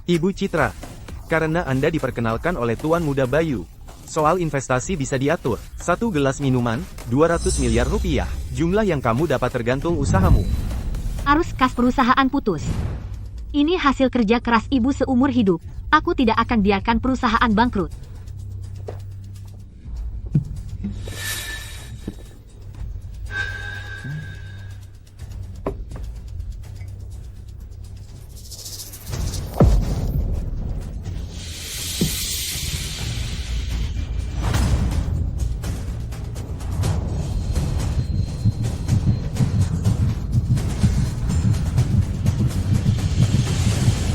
Ibu Citra, karena Anda diperkenalkan oleh Tuan Muda Bayu. Soal investasi bisa diatur. 1 gelas minuman, 200 miliar rupiah. Jumlah yang kamu dapat tergantung usahamu. Arus kas perusahaan putus. Ini hasil kerja keras ibu seumur hidup. Aku tidak akan biarkan perusahaan bangkrut.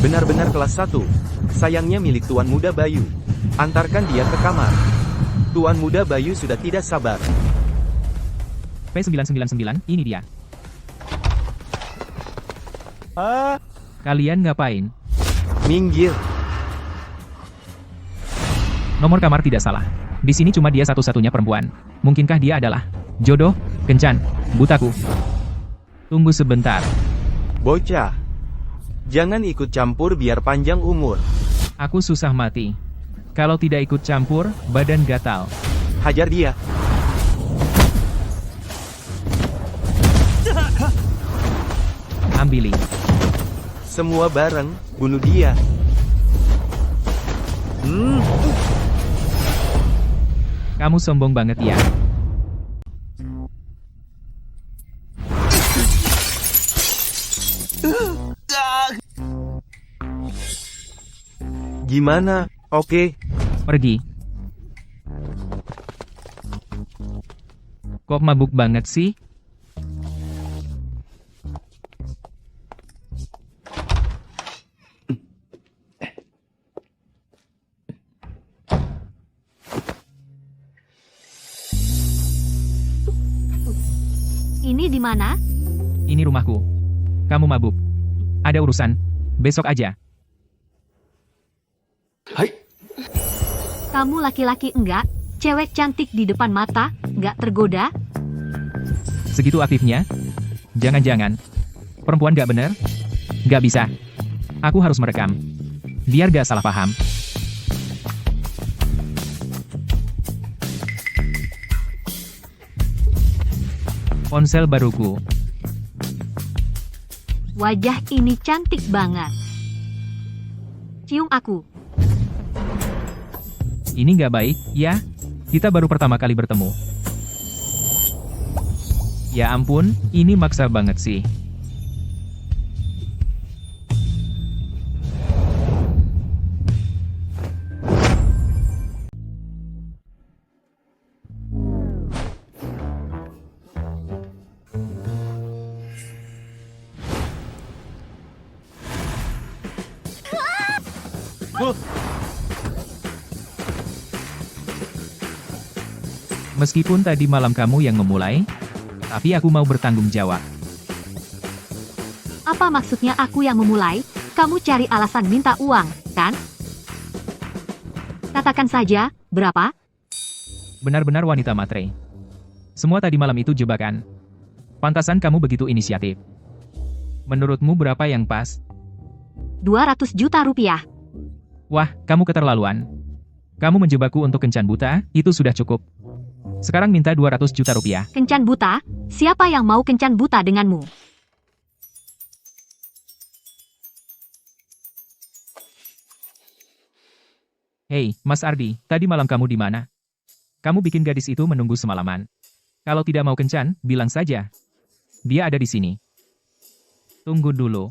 Benar-benar kelas 1. Sayangnya milik Tuan Muda Bayu. Antarkan dia ke kamar. Tuan Muda Bayu sudah tidak sabar. P999, ini dia. Kalian ngapain? Minggir. Nomor kamar tidak salah. Di sini cuma dia satu-satunya perempuan. Mungkinkah dia adalah jodoh, kencan, butaku? Tunggu sebentar. Bocah. Jangan ikut campur biar panjang umur. Aku susah mati. Kalau tidak ikut campur, badan gatal. Hajar dia. Ambili. Semua bareng, bunuh dia. Kamu sombong banget ya. Gimana? Oke. Pergi. Kok mabuk banget sih? Ini di mana? Ini rumahku. Kamu mabuk. Ada urusan. Besok aja. Kamu laki-laki enggak? Cewek cantik di depan mata, enggak tergoda? Segitu aktifnya? Jangan-jangan. Perempuan gak bener? Gak bisa. Aku harus merekam. Biar gak salah paham. Ponsel baruku. Wajah ini cantik banget. Cium aku. Ini gak baik, ya? Kita baru pertama kali bertemu. Ya ampun, ini maksa banget sih. Meskipun tadi malam kamu yang memulai, tapi aku mau bertanggung jawab. Apa maksudnya aku yang memulai? Kamu cari alasan minta uang, kan? Katakan saja, berapa? Benar-benar wanita matre. Semua tadi malam itu jebakan. Pantasan kamu begitu inisiatif. Menurutmu berapa yang pas? 200 juta rupiah. Wah, kamu keterlaluan. Kamu menjebakku untuk kencan buta, itu sudah cukup. Sekarang minta 200 juta rupiah. Kencan buta? Siapa yang mau kencan buta denganmu? Hei, Mas Ardi, tadi malam kamu di mana? Kamu bikin gadis itu menunggu semalaman. Kalau tidak mau kencan, bilang saja. Dia ada di sini. Tunggu dulu.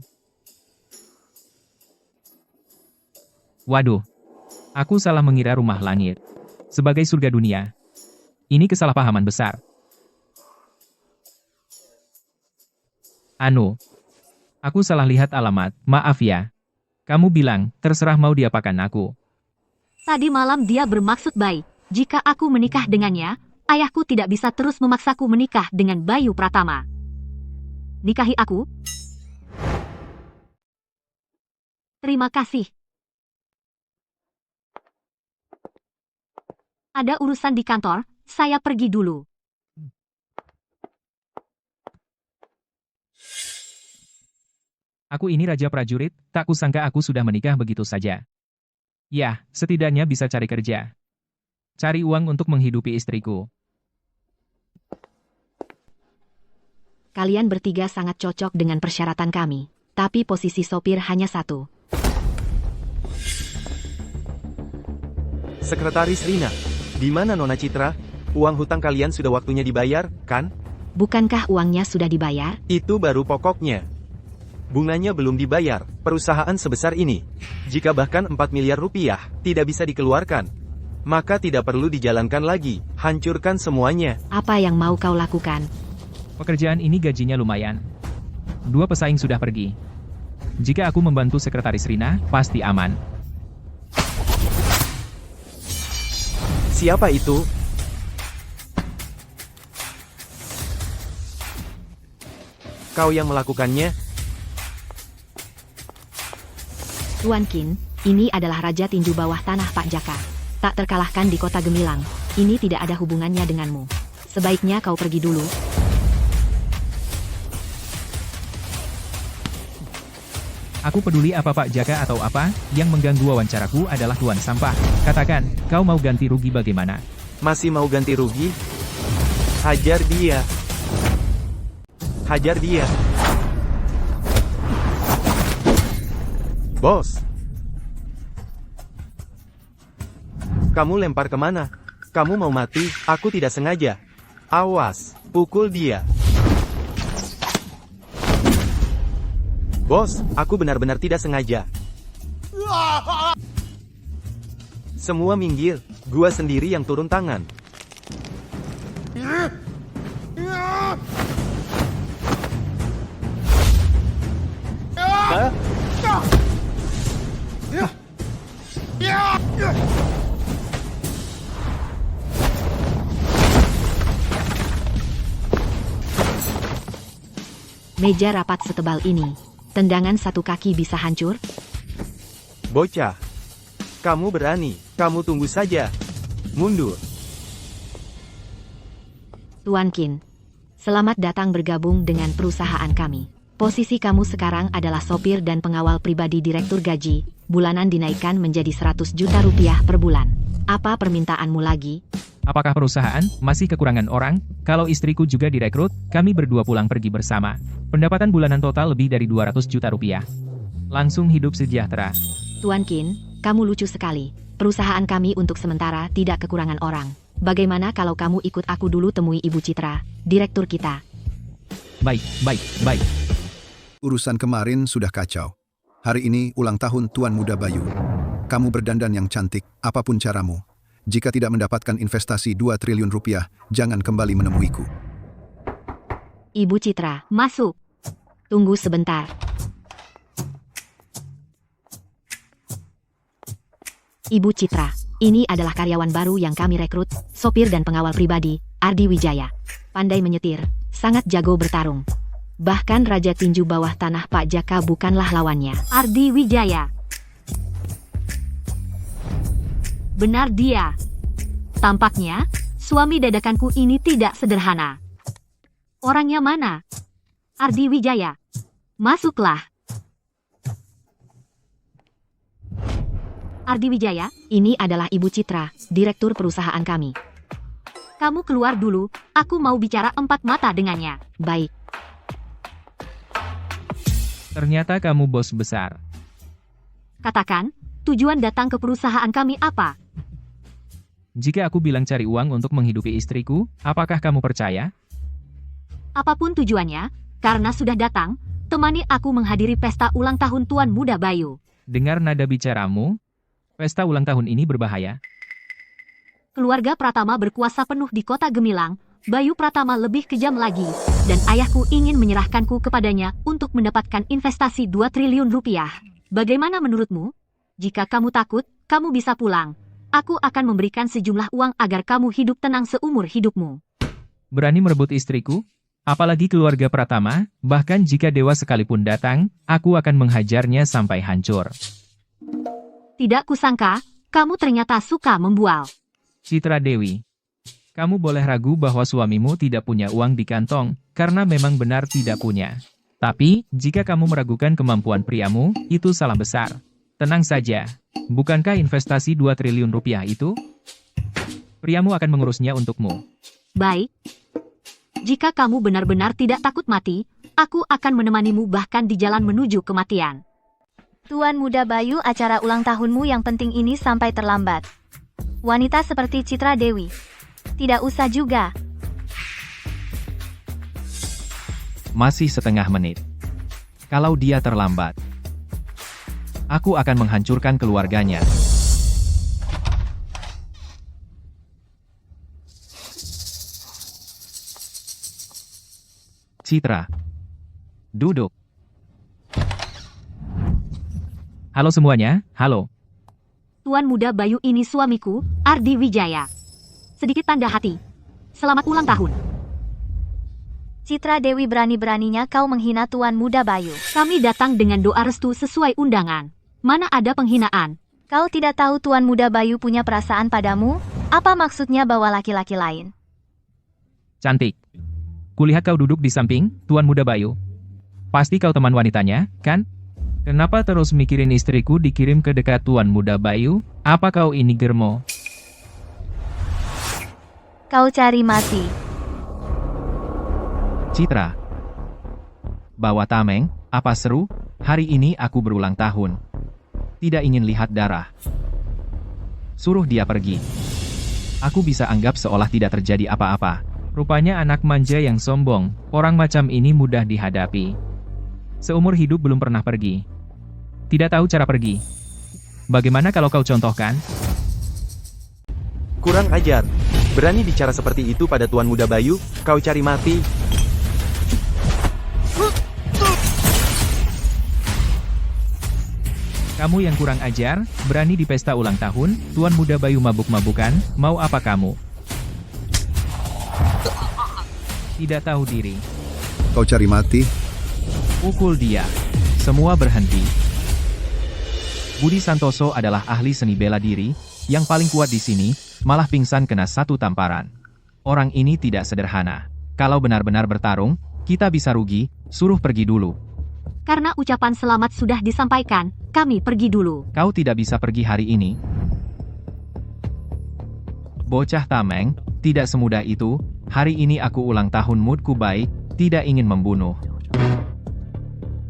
Waduh. Aku salah mengira rumah langit sebagai surga dunia. Ini kesalahpahaman besar. Anu. Aku salah lihat alamat, maaf ya. Kamu bilang, terserah mau diapakan aku. Tadi malam dia bermaksud baik. Jika aku menikah dengannya, ayahku tidak bisa terus memaksaku menikah dengan Bayu Pratama. Nikahi aku? Terima kasih. Ada urusan di kantor, saya pergi dulu. Aku ini raja prajurit, tak kusangka aku sudah menikah begitu saja. Ya, setidaknya bisa cari kerja. Cari uang untuk menghidupi istriku. Kalian bertiga sangat cocok dengan persyaratan kami. Tapi posisi sopir hanya satu. Sekretaris Rina, di mana Nona Citra? Uang hutang kalian sudah waktunya dibayar, kan? Bukankah uangnya sudah dibayar? Itu baru pokoknya. Bunganya belum dibayar, perusahaan sebesar ini. Jika bahkan 4 miliar rupiah tidak bisa dikeluarkan, maka tidak perlu dijalankan lagi, hancurkan semuanya. Apa yang mau kau lakukan? Pekerjaan ini gajinya lumayan. 2 pesaing sudah pergi. Jika aku membantu sekretaris Rina, pasti aman. Siapa itu? Kau yang melakukannya? Tuan Qin, ini adalah Raja Tinju Bawah Tanah Pak Jaka. Tak terkalahkan di kota Gemilang. Ini tidak ada hubungannya denganmu. Sebaiknya kau pergi dulu. Aku peduli apa Pak Jaka atau apa, yang mengganggu wawancaraku adalah Tuan Sampah. Katakan, kau mau ganti rugi bagaimana? Masih mau ganti rugi? Hajar dia. Hajar dia. Bos. Kamu lempar kemana? Kamu mau mati? Aku tidak sengaja. Awas, pukul dia. Bos, aku benar-benar tidak sengaja. Semua minggir, gua sendiri yang turun tangan. Meja rapat setebal ini. Tendangan satu kaki bisa hancur? Bocah. Kamu berani, kamu tunggu saja. Mundur. Tuan Qin, selamat datang bergabung dengan perusahaan kami. Posisi kamu sekarang adalah sopir dan pengawal pribadi direktur gaji. Bulanan dinaikkan menjadi 100 juta rupiah per bulan. Apa permintaanmu lagi? Apakah perusahaan masih kekurangan orang? Kalau istriku juga direkrut, kami berdua pulang pergi bersama. Pendapatan bulanan total lebih dari 200 juta rupiah. Langsung hidup sejahtera. Tuan Qin, kamu lucu sekali. Perusahaan kami untuk sementara tidak kekurangan orang. Bagaimana kalau kamu ikut aku dulu temui Ibu Citra, direktur kita? Baik, baik, baik. Urusan kemarin sudah kacau. Hari ini ulang tahun Tuan Muda Bayu. Kamu berdandan yang cantik, apapun caramu. Jika tidak mendapatkan investasi 2 triliun rupiah, jangan kembali menemuiku. Ibu Citra, masuk. Tunggu sebentar. Ibu Citra, ini adalah karyawan baru yang kami rekrut, sopir dan pengawal pribadi, Ardi Wijaya. Pandai menyetir, sangat jago bertarung. Bahkan Raja Tinju Bawah Tanah Pak Jaka bukanlah lawannya. Ardi Wijaya. Benar dia. Tampaknya, suami dadakanku ini tidak sederhana. Orangnya mana? Ardi Wijaya. Masuklah. Ardi Wijaya, ini adalah Ibu Citra, direktur perusahaan kami. Kamu keluar dulu, aku mau bicara 4 mata dengannya. Baik. Ternyata kamu bos besar. Katakan, tujuan datang ke perusahaan kami apa? Jika aku bilang cari uang untuk menghidupi istriku, apakah kamu percaya? Apapun tujuannya, karena sudah datang, temani aku menghadiri pesta ulang tahun Tuan Muda Bayu. Dengar nada bicaramu, pesta ulang tahun ini berbahaya. Keluarga Pratama berkuasa penuh di kota Gemilang, Bayu Pratama lebih kejam lagi, dan ayahku ingin menyerahkanku kepadanya untuk mendapatkan investasi 2 triliun rupiah. Bagaimana menurutmu? Jika kamu takut, kamu bisa pulang. Aku akan memberikan sejumlah uang agar kamu hidup tenang seumur hidupmu. Berani merebut istriku? Apalagi keluarga Pratama, bahkan jika dewa sekalipun datang, aku akan menghajarnya sampai hancur. Tidak kusangka, kamu ternyata suka membual. Citra Dewi, kamu boleh ragu bahwa suamimu tidak punya uang di kantong, karena memang benar tidak punya. Tapi, jika kamu meragukan kemampuan priamu, itu salah besar. Tenang saja. Bukankah investasi 2 triliun rupiah itu? Priamu akan mengurusnya untukmu. Baik. Jika kamu benar-benar tidak takut mati, aku akan menemanimu bahkan di jalan menuju kematian. Tuan Muda Bayu, acara ulang tahunmu yang penting ini sampai terlambat. Wanita seperti Citra Dewi. Tidak usah juga. Masih setengah menit. Kalau dia terlambat, aku akan menghancurkan keluarganya. Citra, duduk. Halo semuanya, halo. Tuan Muda Bayu, ini suamiku, Ardi Wijaya. Sedikit tanda hati. Selamat ulang tahun. Citra Dewi, berani-beraninya kau menghina Tuan Muda Bayu. Kami datang dengan doa restu sesuai undangan. Mana ada penghinaan. Kau tidak tahu Tuan Muda Bayu punya perasaan padamu? Apa maksudnya bawa laki-laki lain? Cantik. Kulihat kau duduk di samping Tuan Muda Bayu. Pasti kau teman wanitanya, kan? Kenapa terus mikirin istriku dikirim ke dekat Tuan Muda Bayu? Apa kau ini germo? Kau cari mati. Citra. Bawa tameng, apa seru? Hari ini aku berulang tahun. Tidak ingin lihat darah. Suruh dia pergi. Aku bisa anggap seolah tidak terjadi apa-apa. Rupanya anak manja yang sombong. Orang macam ini mudah dihadapi. Seumur hidup belum pernah pergi. Tidak tahu cara pergi. Bagaimana kalau kau contohkan? Kurang ajar. Berani bicara seperti itu pada Tuan Muda Bayu, kau cari mati. Kamu yang kurang ajar, berani di pesta ulang tahun, Tuan Muda Bayu mabuk-mabukan, mau apa kamu? Tidak tahu diri. Kau cari mati? Pukul dia. Semua berhenti. Budi Santoso adalah ahli seni bela diri, yang paling kuat di sini, malah pingsan kena satu tamparan. Orang ini tidak sederhana. Kalau benar-benar bertarung, kita bisa rugi, suruh pergi dulu. Karena ucapan selamat sudah disampaikan, kami pergi dulu. Kau tidak bisa pergi hari ini. Bocah tameng, tidak semudah itu, hari ini aku ulang tahun, moodku baik, tidak ingin membunuh.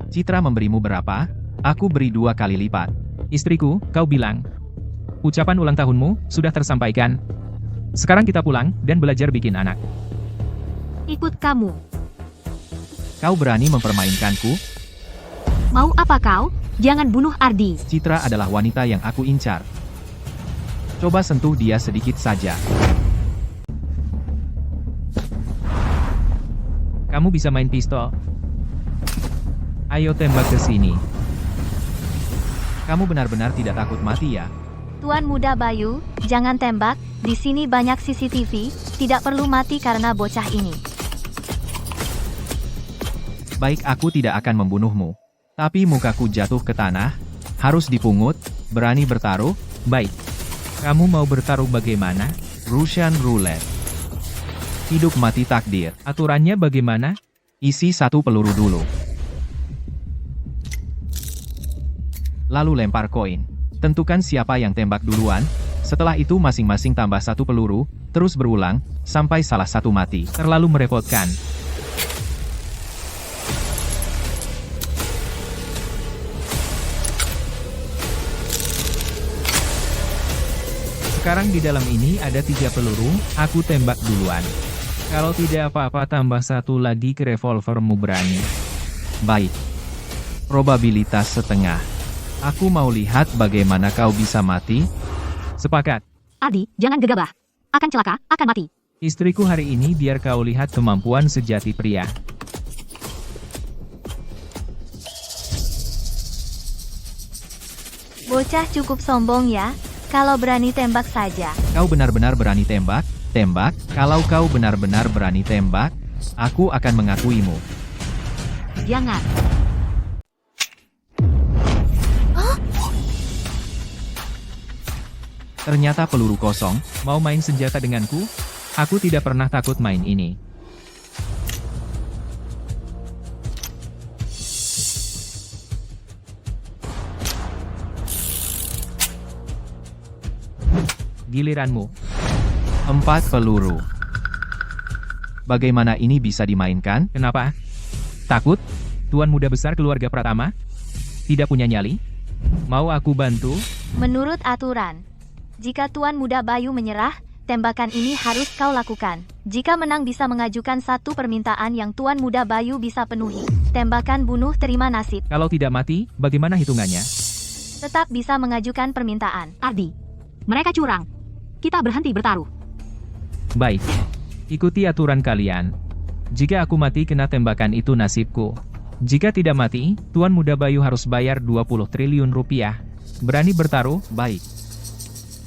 Citra memberimu berapa? Aku beri 2 kali lipat. Istriku, kau bilang. Ucapan ulang tahunmu sudah tersampaikan. Sekarang kita pulang dan belajar bikin anak. Ikut kamu. Kau berani mempermainkanku? Mau apa kau? Jangan bunuh Ardi. Citra adalah wanita yang aku incar. Coba sentuh dia sedikit saja. Kamu bisa main pistol? Ayo tembak ke sini. Kamu benar-benar tidak takut mati ya? Tuan Muda Bayu, jangan tembak. Di sini banyak CCTV. Tidak perlu mati karena bocah ini. Baik, aku tidak akan membunuhmu. Tapi mukaku jatuh ke tanah, harus dipungut, berani bertaruh, baik. Kamu mau bertaruh bagaimana? Russian roulette. Hidup mati takdir. Aturannya bagaimana? Isi 1 peluru dulu. Lalu lempar koin. Tentukan siapa yang tembak duluan, setelah itu masing-masing tambah 1 peluru, terus berulang, sampai salah satu mati. Terlalu merepotkan. Sekarang di dalam ini ada 3 peluru, aku tembak duluan. Kalau tidak apa-apa tambah 1 lagi ke revolvermu, berani. Baik. Probabilitas setengah. Aku mau lihat bagaimana kau bisa mati. Sepakat. Ardi, jangan gegabah. Akan celaka, akan mati. Istriku hari ini biar kau lihat kemampuan sejati pria. Bocah cukup sombong ya. Kalau berani tembak saja. Kau benar-benar berani tembak? Tembak? Kalau kau benar-benar berani tembak, aku akan mengakuimu. Jangan. Ternyata peluru kosong, mau main senjata denganku? Aku tidak pernah takut main ini. Giliranmu. 4 peluru. Bagaimana ini bisa dimainkan? Kenapa? Takut? Tuan muda besar keluarga Pratama? Tidak punya nyali? Mau aku bantu? Menurut aturan, jika Tuan Muda Bayu menyerah, tembakan ini harus kau lakukan. Jika menang bisa mengajukan satu permintaan yang Tuan Muda Bayu bisa penuhi. Tembakan bunuh terima nasib. Kalau tidak mati, bagaimana hitungannya? Tetap bisa mengajukan permintaan. Ardi, mereka curang. Kita berhenti bertaruh. Baik. Ikuti aturan kalian. Jika aku mati kena tembakan itu nasibku. Jika tidak mati, Tuan Muda Bayu harus bayar 20 triliun rupiah. Berani bertaruh? Baik.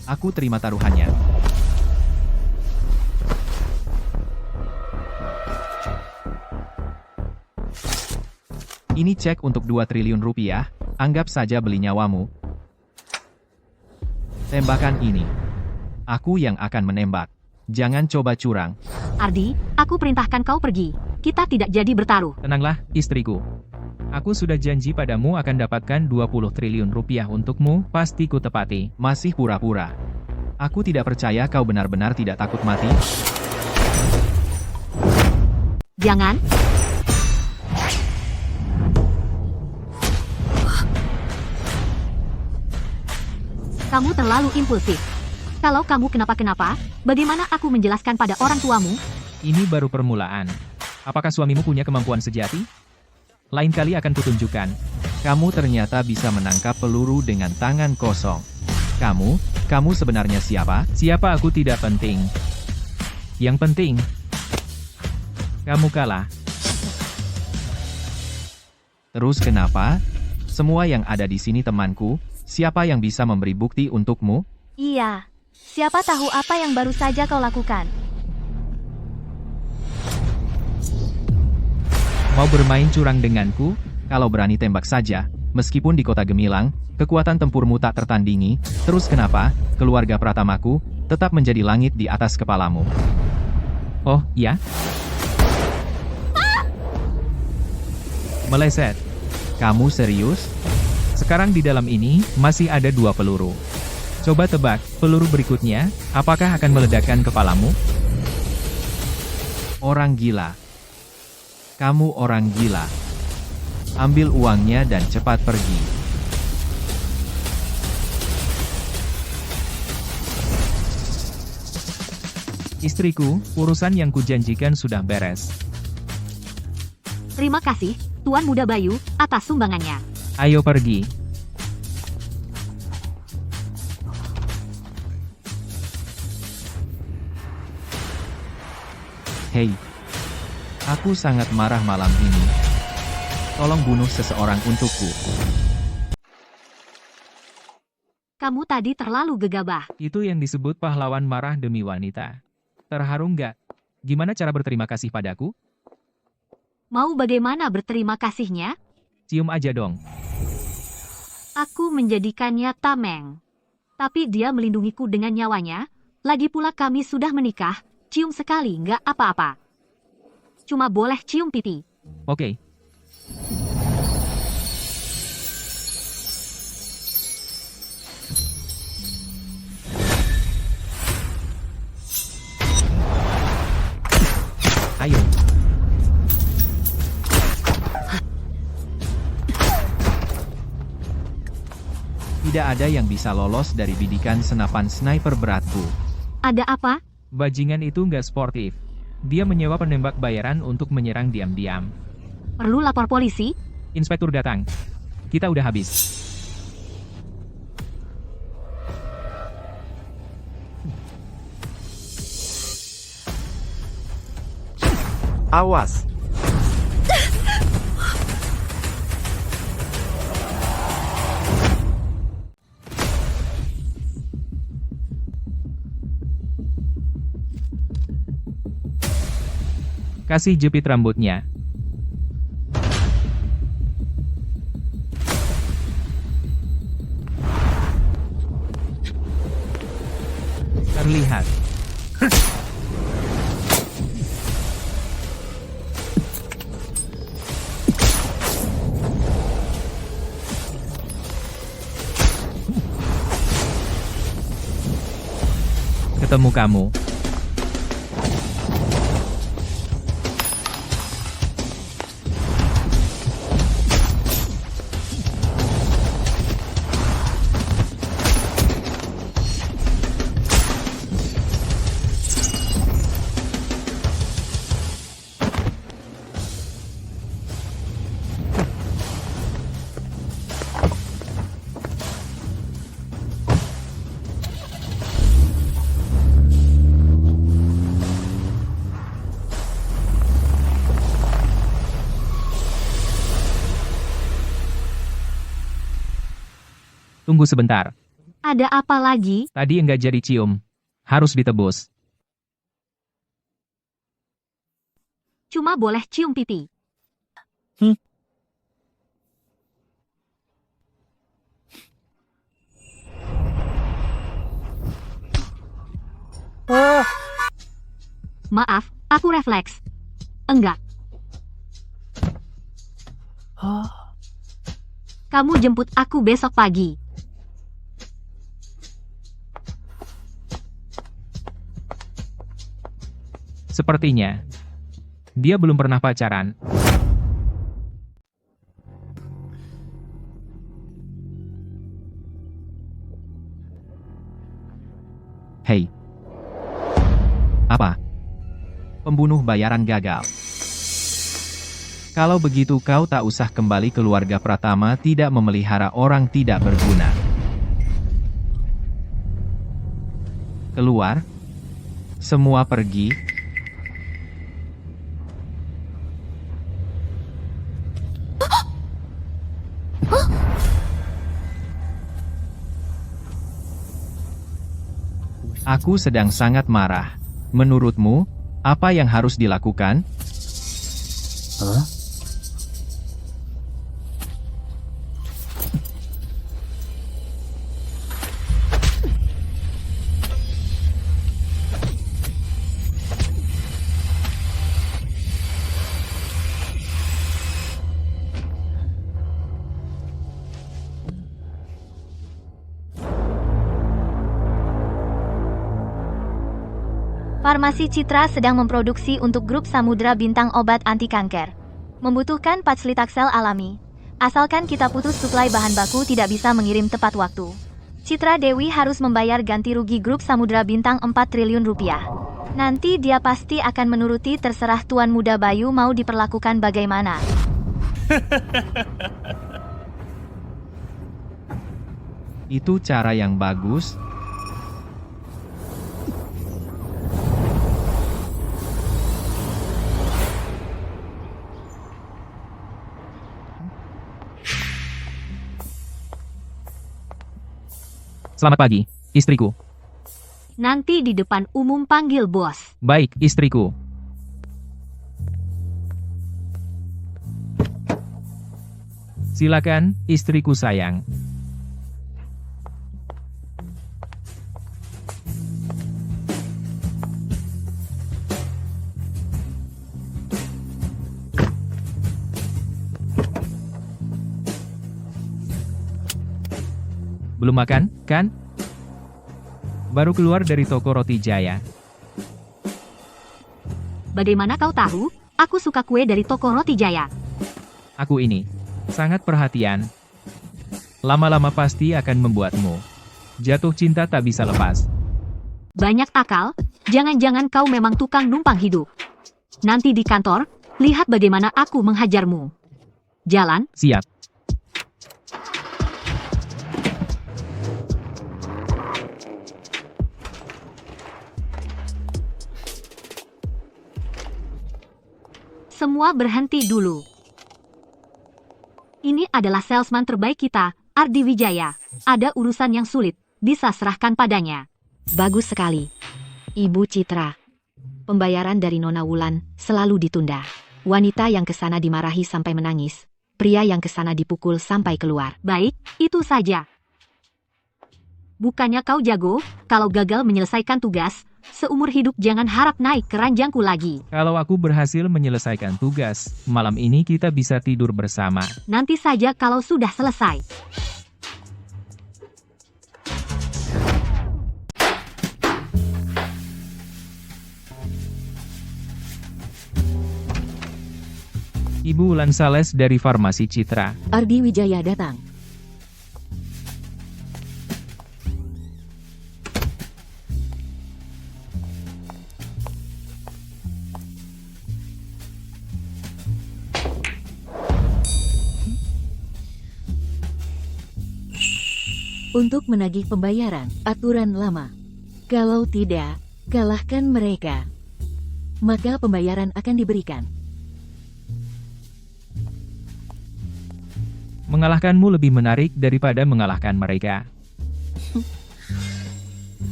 Aku terima taruhannya. Ini cek untuk 2 triliun rupiah, anggap saja beli nyawamu. Tembakan ini. Aku yang akan menembak. Jangan coba curang. Ardi, aku perintahkan kau pergi. Kita tidak jadi bertaruh. Tenanglah, istriku. Aku sudah janji padamu akan dapatkan 20 triliun rupiah untukmu, pasti ku tepati. Masih pura-pura. Aku tidak percaya kau benar-benar tidak takut mati. Jangan. Kamu terlalu impulsif. Kalau kamu kenapa-kenapa, bagaimana aku menjelaskan pada orang tuamu? Ini baru permulaan. Apakah suamimu punya kemampuan sejati? Lain kali akan kutunjukkan. Kamu ternyata bisa menangkap peluru dengan tangan kosong. Kamu sebenarnya siapa? Siapa aku tidak penting. Yang penting, kamu kalah. Terus kenapa? Semua yang ada di sini temanku. Siapa yang bisa memberi bukti untukmu? Iya. Siapa tahu apa yang baru saja kau lakukan. Mau bermain curang denganku? Kalau berani tembak saja, meskipun di kota gemilang, kekuatan tempurmu tak tertandingi, terus kenapa, keluarga Pratamaku, tetap menjadi langit di atas kepalamu? Oh, ya? Meleset. Kamu serius? Sekarang di dalam ini, masih ada 2 peluru. Coba tebak, peluru berikutnya, apakah akan meledakkan kepalamu? Orang gila. Kamu orang gila. Ambil uangnya dan cepat pergi. Istriku, urusan yang kujanjikan sudah beres. Terima kasih, Tuan Muda Bayu, atas sumbangannya. Ayo pergi. Hei. Aku sangat marah malam ini. Tolong bunuh seseorang untukku. Kamu tadi terlalu gegabah. Itu yang disebut pahlawan marah demi wanita. Terharu nggak? Gimana cara berterima kasih padaku? Mau bagaimana berterima kasihnya? Cium aja dong. Aku menjadikannya tameng. Tapi dia melindungiku dengan nyawanya. Lagi pula kami sudah menikah. Cium sekali nggak apa-apa. Cuma boleh cium pipi. Oke. Ayo. Tidak ada yang bisa lolos dari bidikan senapan sniper beratku. Ada apa? Bajingan itu nggak sportif. Dia menyewa penembak bayaran untuk menyerang diam-diam. Perlu lapor polisi? Inspektur datang. Kita udah habis. Awas! Kasih jepit rambutnya. Terlihat. bertemu kamu. Tunggu sebentar. Ada apa lagi? Tadi enggak jadi cium. Harus ditebus. Cuma boleh cium pipi. Maaf, aku refleks. Enggak. Kamu jemput aku besok pagi. Sepertinya. Dia belum pernah pacaran. Hei. Apa? Pembunuh bayaran gagal. Kalau begitu kau tak usah kembali keluarga Pratama tidak memelihara orang tidak berguna. Keluar. Semua pergi. Aku sedang sangat marah. Menurutmu, apa yang harus dilakukan? Farmasi Citra sedang memproduksi untuk grup Samudra Bintang obat anti kanker. Membutuhkan paclitaxel alami. Asalkan kita putus suplai bahan baku tidak bisa mengirim tepat waktu. Citra Dewi harus membayar ganti rugi grup Samudra Bintang 4 triliun rupiah. Nanti dia pasti akan menuruti terserah Tuan Muda Bayu mau diperlakukan bagaimana. Itu cara yang bagus. Selamat pagi, istriku. Nanti di depan umum panggil bos. Baik, istriku. Silakan, istriku sayang. Belum makan, kan? Baru keluar dari toko roti Jaya. Bagaimana kau tahu? Aku suka kue dari toko roti Jaya. Aku ini sangat perhatian. Lama-lama pasti akan membuatmu jatuh cinta tak bisa lepas. Banyak akal, jangan-jangan kau memang tukang numpang hidup. Nanti di kantor, lihat bagaimana aku menghajarmu. Jalan. Siap. Semua berhenti dulu. Ini adalah salesman terbaik kita, Ardi Wijaya. Ada urusan yang sulit, bisa serahkan padanya. Bagus sekali. Ibu Citra. Pembayaran dari Nona Wulan selalu ditunda. Wanita yang kesana dimarahi sampai menangis. Pria yang kesana dipukul sampai keluar. Baik, itu saja. Bukannya kau jago, kalau gagal menyelesaikan tugas, seumur hidup jangan harap naik ke ranjangku lagi. Kalau aku berhasil menyelesaikan tugas, malam ini kita bisa tidur bersama. Nanti saja kalau sudah selesai. Ibu Wulan Sales dari Farmasi Citra. Ardi Wijaya datang. Untuk menagih pembayaran, aturan lama. Kalau tidak, kalahkan mereka. Maka pembayaran akan diberikan. Mengalahkanmu lebih menarik daripada mengalahkan mereka.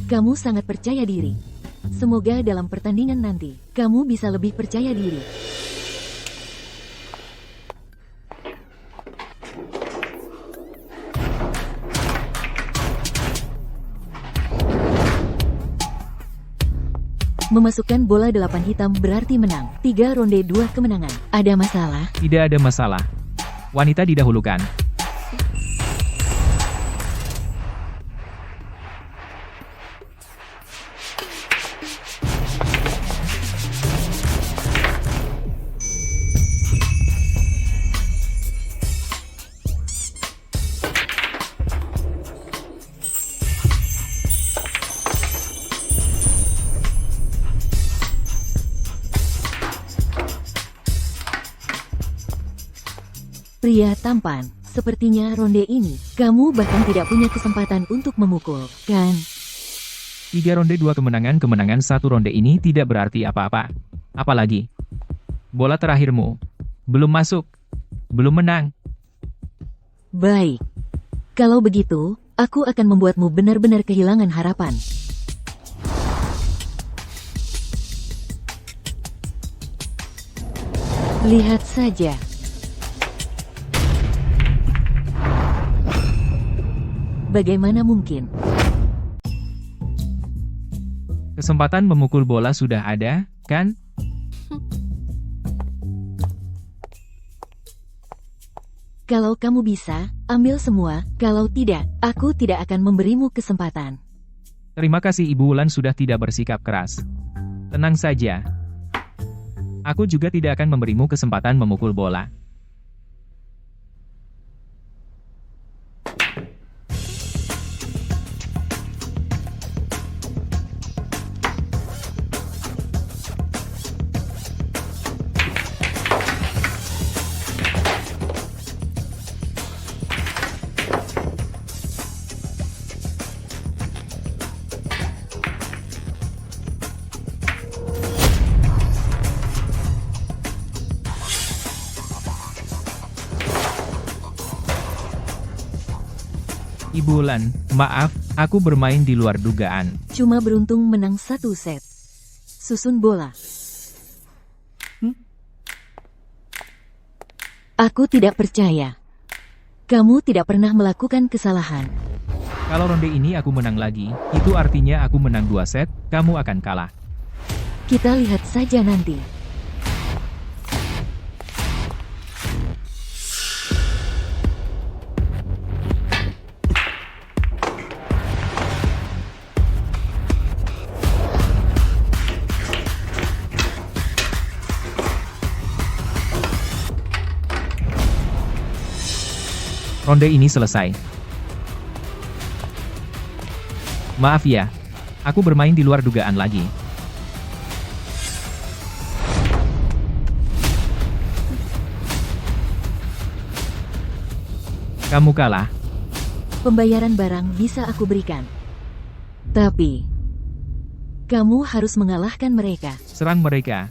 Kamu sangat percaya diri. Semoga dalam pertandingan nanti, kamu bisa lebih percaya diri. Memasukkan bola 8 hitam berarti menang. 3 ronde 2 kemenangan. Ada masalah? Tidak ada masalah. Wanita didahulukan. Pria tampan, sepertinya ronde ini, kamu bahkan tidak punya kesempatan untuk memukul, kan? 3 ronde 2 kemenangan 1 ronde ini tidak berarti apa-apa. Apalagi, bola terakhirmu belum masuk, belum menang. Baik. Kalau begitu, aku akan membuatmu benar-benar kehilangan harapan. Lihat saja. Bagaimana mungkin? Kesempatan memukul bola sudah ada, kan? Kalau kamu bisa, ambil semua. Kalau tidak, aku tidak akan memberimu kesempatan. Terima kasih Ibu Wulan sudah tidak bersikap keras. Tenang saja. Aku juga tidak akan memberimu kesempatan memukul bola. Ibu Wulan, maaf, aku bermain di luar dugaan. Cuma beruntung menang 1 set. Susun bola. Aku tidak percaya. Kamu tidak pernah melakukan kesalahan. Kalau ronde ini aku menang lagi, itu artinya aku menang 2 set, kamu akan kalah. Kita lihat saja nanti. Ronde ini selesai. Maaf ya, aku bermain di luar dugaan lagi. Kamu kalah. Pembayaran barang bisa aku berikan. Tapi, kamu harus mengalahkan mereka. Serang mereka.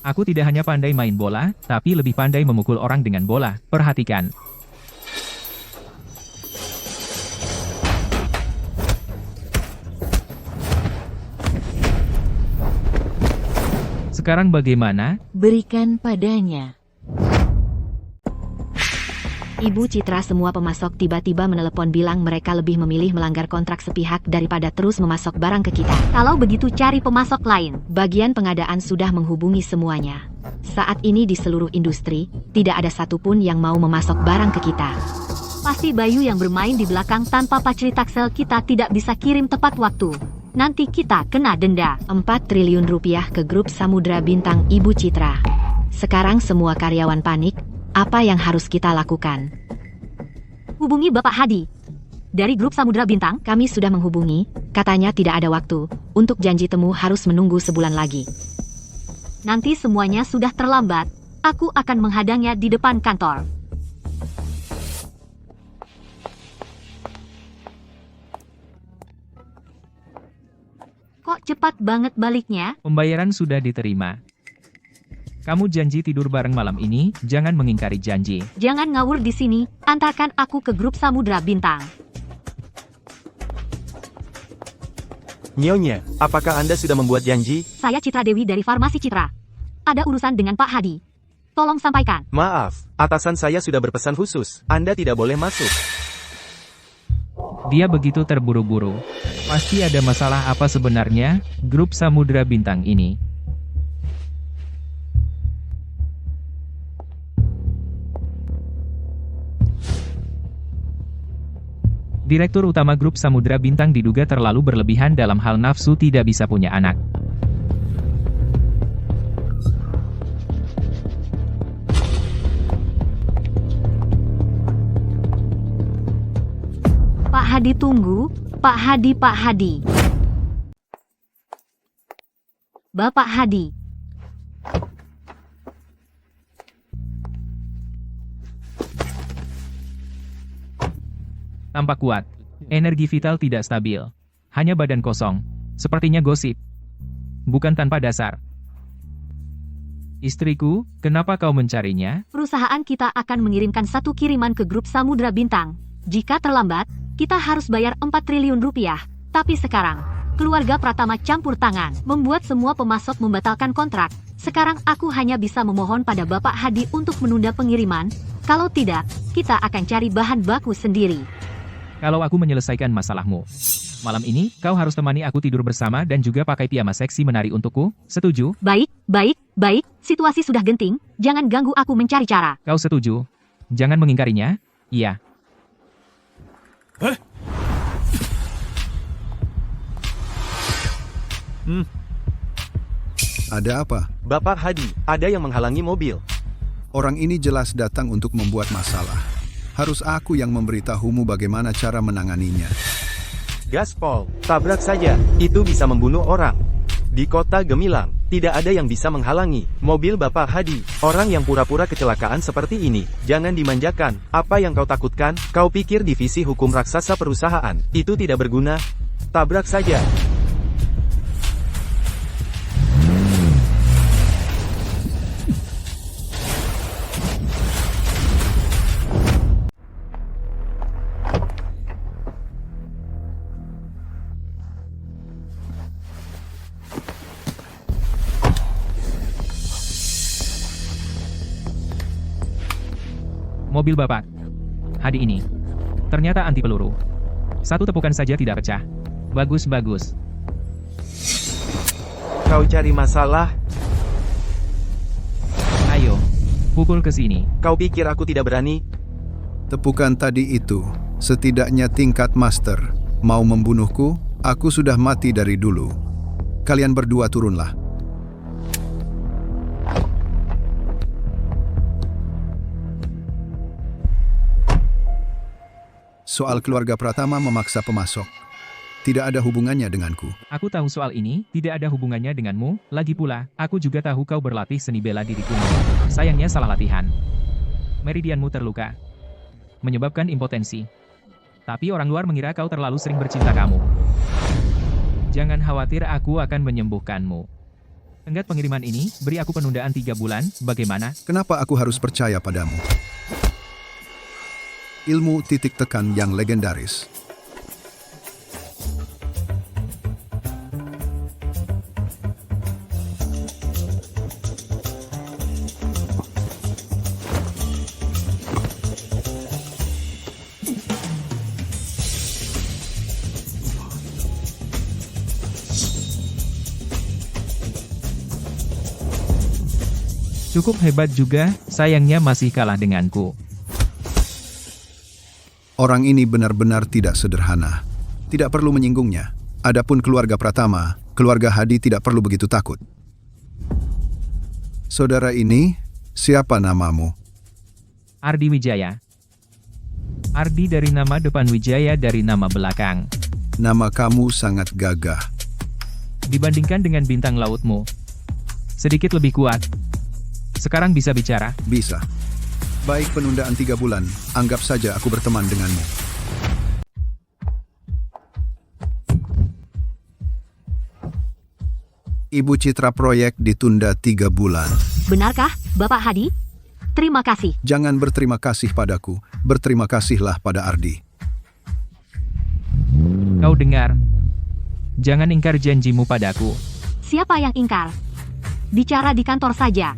Aku tidak hanya pandai main bola, tapi lebih pandai memukul orang dengan bola. Perhatikan. Sekarang bagaimana? Berikan padanya. Ibu Citra semua pemasok tiba-tiba menelepon bilang mereka lebih memilih melanggar kontrak sepihak daripada terus memasok barang ke kita. Kalau begitu cari pemasok lain. Bagian pengadaan sudah menghubungi semuanya. Saat ini di seluruh industri, tidak ada satupun yang mau memasok barang ke kita. Pasti Bayu yang bermain di belakang tanpa pacri taksel kita tidak bisa kirim tepat waktu. Nanti kita kena denda 4 triliun rupiah ke grup Samudra Bintang Ibu Citra. Sekarang semua karyawan panik. Apa yang harus kita lakukan? Hubungi Bapak Hadi. Dari grup Samudra Bintang, Kami sudah menghubungi. Katanya tidak ada waktu. Untuk janji temu harus menunggu sebulan lagi. nanti semuanya sudah terlambat. Aku akan menghadangnya di depan kantor. Kok cepat banget baliknya? Pembayaran sudah diterima. Kamu janji tidur bareng malam ini, jangan mengingkari janji. Jangan ngawur di sini, antarkan aku ke grup Samudra Bintang. Nyonya, apakah Anda sudah membuat janji? Saya Citra Dewi dari Farmasi Citra. Ada urusan dengan Pak Hadi. Tolong sampaikan. Maaf, atasan saya sudah berpesan khusus. Anda tidak boleh masuk. Dia begitu terburu-buru. Pasti ada masalah apa sebenarnya, grup Samudra Bintang ini. Direktur utama grup Samudra Bintang diduga terlalu berlebihan dalam hal nafsu tidak bisa punya anak. Pak Hadi tunggu, Pak Hadi, Pak Hadi. Bapak Hadi. Tampak kuat. Energi vital tidak stabil. Hanya badan kosong. Sepertinya gosip. Bukan tanpa dasar. Istriku, kenapa kau mencarinya? Perusahaan kita akan mengirimkan satu kiriman ke grup Samudra Bintang. Jika terlambat, kita harus bayar 4 triliun rupiah. Tapi sekarang, keluarga Pratama campur tangan, membuat semua pemasok membatalkan kontrak. Sekarang aku hanya bisa memohon pada Bapak Hadi untuk menunda pengiriman. Kalau tidak, kita akan cari bahan baku sendiri. Kalau aku menyelesaikan masalahmu. Malam ini, kau harus temani aku tidur bersama dan juga pakai piyama seksi menari untukku. Setuju? Baik, baik, baik. Situasi sudah genting. Jangan ganggu aku mencari cara. Kau setuju? Jangan mengingkarinya? Iya. Ada apa? Bapak Hadi, ada yang menghalangi mobil. Orang ini jelas datang untuk membuat masalah. Harus aku yang memberitahumu bagaimana cara menanganinya. Gaspol, tabrak saja. Itu bisa membunuh orang. Di kota Gemilang, tidak ada yang bisa menghalangi mobil Bapak Hadi. Orang yang pura-pura kecelakaan seperti ini, jangan dimanjakan. Apa yang kau takutkan? Kau pikir divisi hukum raksasa perusahaan itu tidak berguna? Tabrak saja. Mobil Bapak Hadi ini ternyata anti peluru. Satu tepukan saja tidak pecah. Bagus, bagus. Kau cari masalah? Ayo, pukul ke sini. Kau pikir aku tidak berani? Tepukan tadi itu, setidaknya tingkat master. Mau membunuhku? Aku sudah mati dari dulu. Kalian berdua turunlah. Soal keluarga Pratama memaksa pemasok. Tidak ada hubungannya denganku. Aku tahu soal ini, tidak ada hubungannya denganmu. Lagi pula, aku juga tahu kau berlatih seni bela diriku. Sayangnya salah latihan. Meridianmu terluka. Menyebabkan impotensi. Tapi orang luar mengira kau terlalu sering bercinta kamu. Jangan khawatir, aku akan menyembuhkanmu. Tenggat pengiriman ini, beri aku penundaan 3 bulan, bagaimana? Kenapa aku harus percaya padamu? Ilmu titik tekan yang legendaris. Cukup hebat juga, sayangnya masih kalah denganku. Orang ini benar-benar tidak sederhana. Tidak perlu menyinggungnya. Adapun keluarga Pratama, keluarga Hadi tidak perlu begitu takut. Saudara ini, Siapa namamu? Ardi Wijaya. Ardi dari nama depan, Wijaya dari nama belakang. Nama kamu sangat gagah. Dibandingkan dengan bintang lautmu, sedikit lebih kuat. Sekarang bisa bicara? Bisa. Baik, penundaan 3 bulan. Anggap saja aku berteman denganmu. Ibu Citra proyek ditunda 3 bulan. Benarkah, Bapak Hadi? Terima kasih. Jangan berterima kasih padaku. Berterima kasihlah pada Ardi. Kau dengar? Jangan ingkar janjimu padaku. Siapa yang ingkar? Bicara di kantor saja.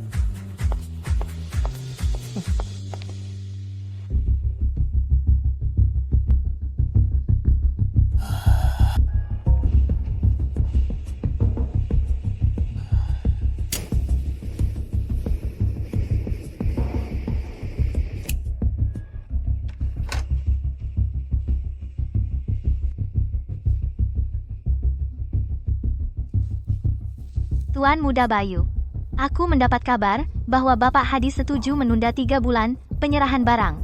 Tuan Muda Bayu, aku mendapat kabar bahwa Bapak Hadi setuju menunda 3 bulan penyerahan barang.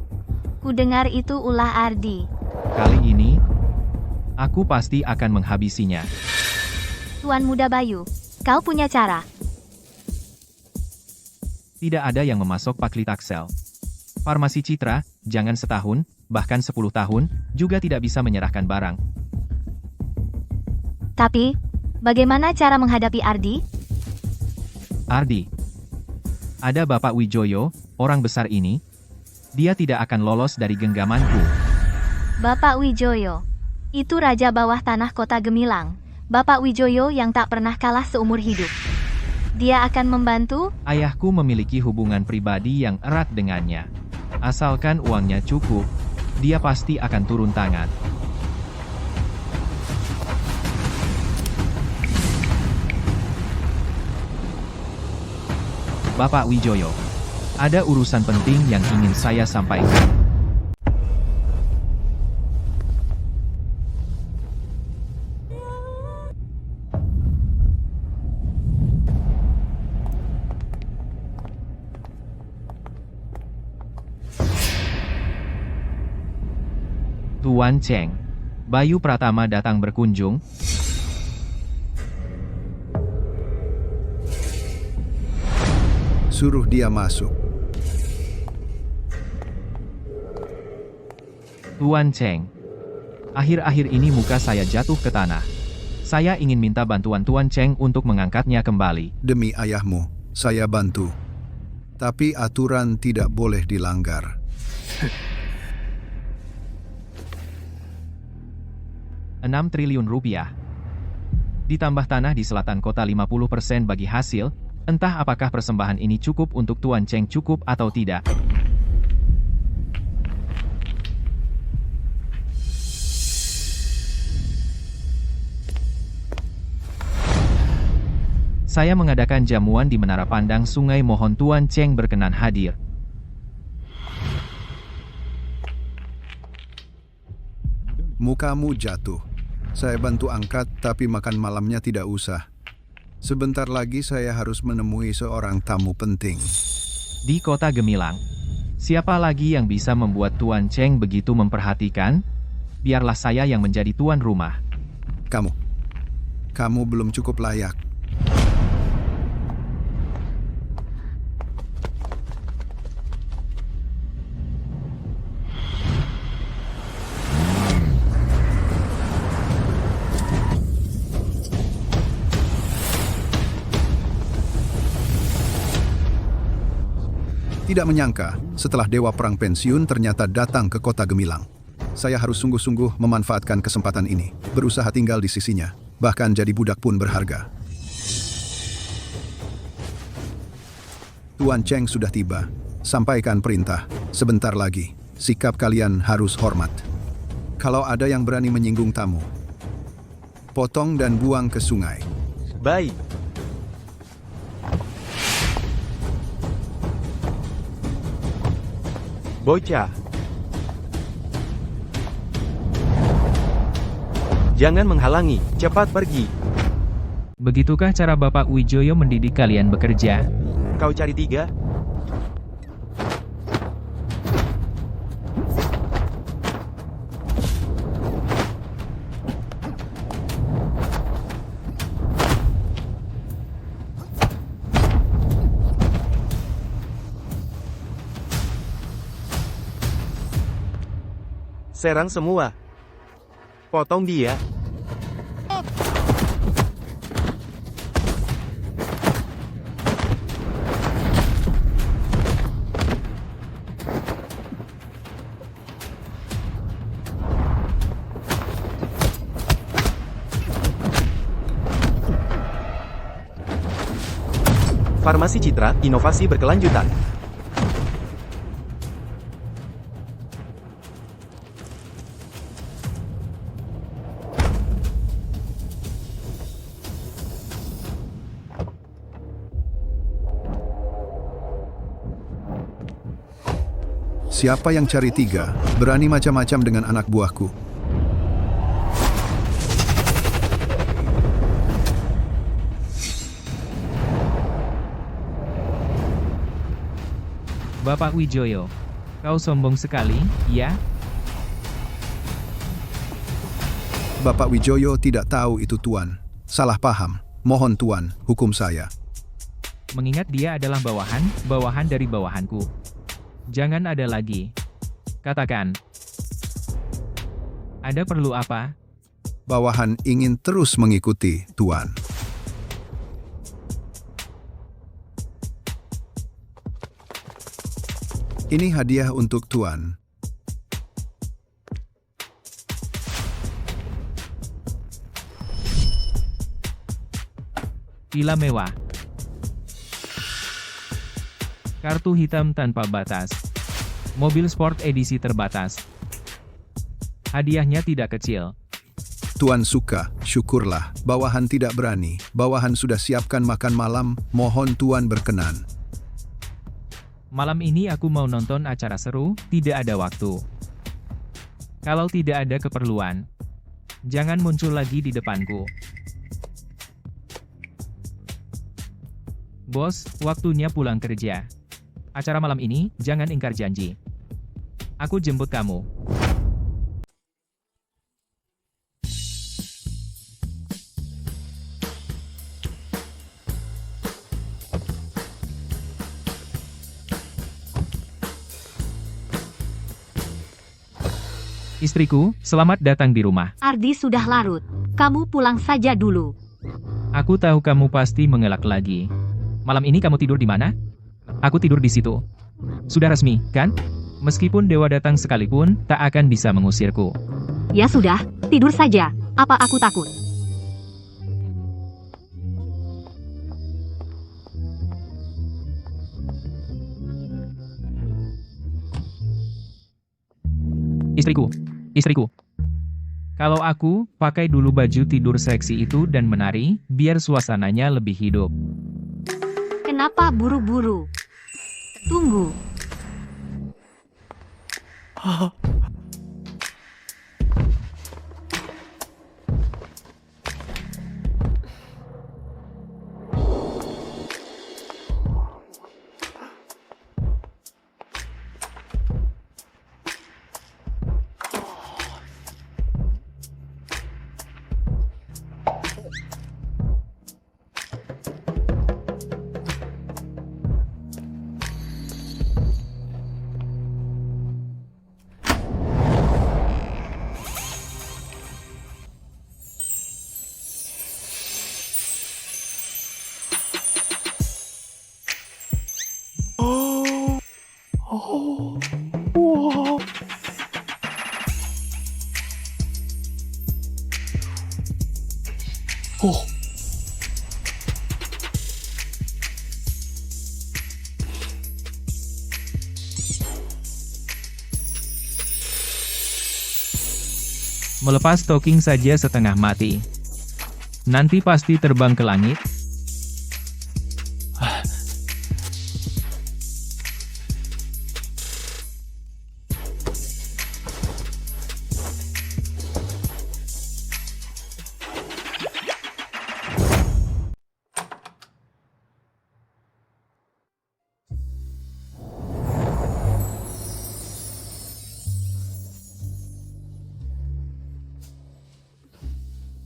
Ku dengar itu ulah Ardi. Kali ini, aku pasti akan menghabisinya. Tuan Muda Bayu, kau punya cara. Tidak ada yang memasok Paklitaxel. Farmasi Citra, jangan setahun, bahkan 10 tahun, juga tidak bisa menyerahkan barang. Tapi, bagaimana cara menghadapi Ardi? Ardi. Ada Bapak Wijoyo, orang besar ini. Dia tidak akan lolos dari genggamanku. Bapak Wijoyo, itu raja bawah tanah kota Gemilang. Bapak Wijoyo yang tak pernah kalah seumur hidup. Dia akan membantu? Ayahku memiliki hubungan pribadi yang erat dengannya. Asalkan uangnya cukup, dia pasti akan turun tangan. Bapak Wijoyo, ada urusan penting yang ingin saya sampaikan. Tuan Cheng, Bayu Pratama datang berkunjung. Suruh dia masuk. Tuan Cheng, akhir-akhir ini muka saya jatuh ke tanah. Saya ingin minta bantuan Tuan Cheng untuk mengangkatnya kembali. Demi ayahmu, saya bantu. Tapi aturan tidak boleh dilanggar. 6 triliun rupiah. Ditambah tanah di selatan kota 50% bagi hasil, entah apakah persembahan ini cukup untuk Tuan Cheng cukup atau tidak. Saya mengadakan jamuan di Menara Pandang Sungai, mohon Tuan Cheng berkenan hadir. Mukamu jatuh. Saya bantu angkat, tapi makan malamnya tidak usah. Sebentar lagi saya harus menemui seorang tamu penting. Di kota Gemilang, siapa lagi yang bisa membuat Tuan Cheng begitu memperhatikan? Biarlah saya yang menjadi tuan rumah. Kamu belum cukup layak. Tidak menyangka, setelah Dewa Perang pensiun ternyata datang ke kota Gemilang. Saya harus sungguh-sungguh memanfaatkan kesempatan ini, berusaha tinggal di sisinya, bahkan jadi budak pun berharga. Tuan Cheng sudah tiba. Sampaikan perintah, sebentar lagi. Sikap kalian harus hormat. Kalau ada yang berani menyinggung tamu, potong dan buang ke sungai. Baik. Bocah. Jangan menghalangi, cepat pergi. Begitukah cara Bapak Wijoyo mendidik kalian bekerja? Kau cari 3? Serang semua. Potong dia. Farmasi Citra, inovasi berkelanjutan. Siapa yang cari tiga, berani macam-macam dengan anak buahku. Bapak Wijoyo, kau sombong sekali, ya? Bapak Wijoyo tidak tahu itu Tuan. Salah paham. Mohon Tuan, hukum saya. Mengingat dia adalah bawahan dari bawahanku. Jangan ada lagi. Katakan. Ada perlu apa? Bawahan ingin terus mengikuti Tuan. Ini hadiah untuk Tuan. Villa mewah. Kartu hitam tanpa batas. Mobil sport edisi terbatas. Hadiahnya tidak kecil. Tuan suka, syukurlah. Bawahan tidak berani. Bawahan sudah siapkan makan malam, mohon Tuan berkenan. Malam ini aku mau nonton acara seru, tidak ada waktu. Kalau tidak ada keperluan, jangan muncul lagi di depanku. Bos, waktunya pulang kerja. Acara malam ini, jangan ingkar janji. Aku jemput kamu. Istriku, selamat datang di rumah. Ardi sudah larut. Kamu pulang saja dulu. Aku tahu kamu pasti mengelak lagi. Malam ini kamu tidur di mana? Aku tidur di situ. Sudah resmi, kan? Meskipun dewa datang sekalipun, tak akan bisa mengusirku. Ya sudah, tidur saja. Apa aku takut? Istriku. Kalau aku, pakai dulu baju tidur seksi itu dan menari, biar suasananya lebih hidup. Kenapa buru-buru? Tunggu. Melepas toking saja setengah mati. Nanti pasti terbang ke langit.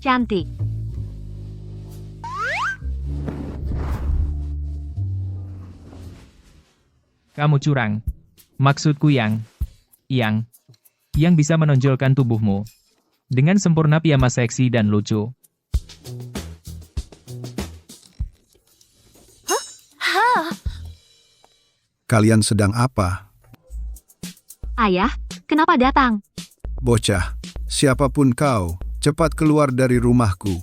Cantik. Kamu curang. Maksudku yang yang bisa menonjolkan tubuhmu. Dengan sempurna piyama seksi dan lucu. Kalian sedang apa? Ayah, kenapa datang? Bocah, siapapun kau, cepat keluar dari rumahku.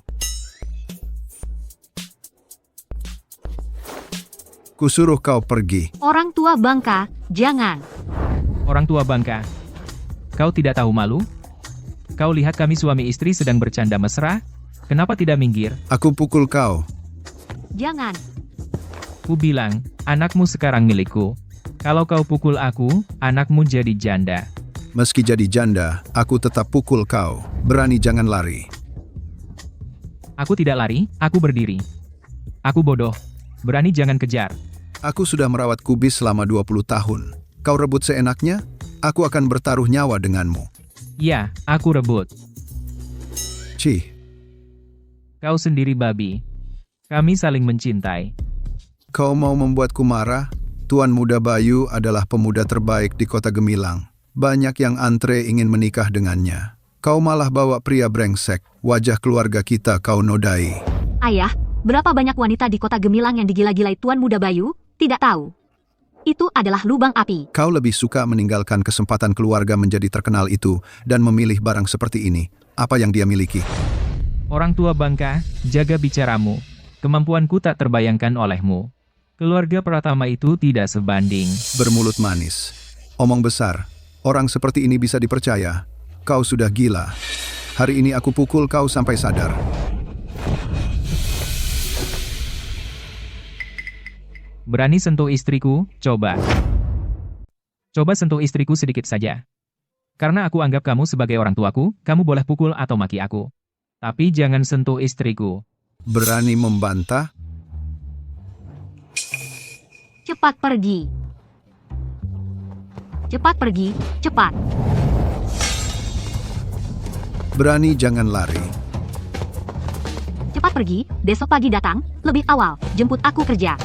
Kusuruh kau pergi. Orang tua bangka, jangan. Orang tua bangka. Kau tidak tahu malu? Kau lihat kami suami istri sedang bercanda mesra? Kenapa tidak minggir? Aku pukul kau. Jangan. Ku bilang, anakmu sekarang milikku. Kalau kau pukul aku, anakmu jadi janda. Meski jadi janda, aku tetap pukul kau. Berani jangan lari. Aku tidak lari, aku berdiri. Aku bodoh. Berani jangan kejar. Aku sudah merawat kubis selama 20 tahun. Kau rebut seenaknya? Aku akan bertaruh nyawa denganmu. Ya, aku rebut. Cih, Kau sendiri babi. Kami saling mencintai. kau mau membuatku marah? Tuan Muda Bayu adalah pemuda terbaik di kota Gemilang. Banyak yang antre ingin menikah dengannya. Kau malah bawa pria brengsek. Wajah keluarga kita kau nodai. Ayah, berapa banyak wanita di kota Gemilang yang digila-gilai Tuan Muda Bayu? Tidak tahu. Itu adalah lubang api. Kau lebih suka meninggalkan kesempatan keluarga menjadi terkenal itu dan memilih barang seperti ini. Apa yang dia miliki? Orang tua bangka, jaga bicaramu. Kemampuanku tak terbayangkan olehmu. Keluarga Pratama itu tidak sebanding. Bermulut manis. Omong besar. Orang seperti ini bisa dipercaya. Kau sudah gila. Hari ini aku pukul kau sampai sadar. Berani sentuh istriku, coba. Coba sentuh istriku sedikit saja. Karena aku anggap kamu sebagai orang tuaku, kamu boleh pukul atau maki aku. Tapi jangan sentuh istriku. Berani membantah? Cepat pergi. Cepat pergi, cepat. Berani jangan lari. Cepat pergi, besok pagi datang, lebih awal, jemput aku kerja.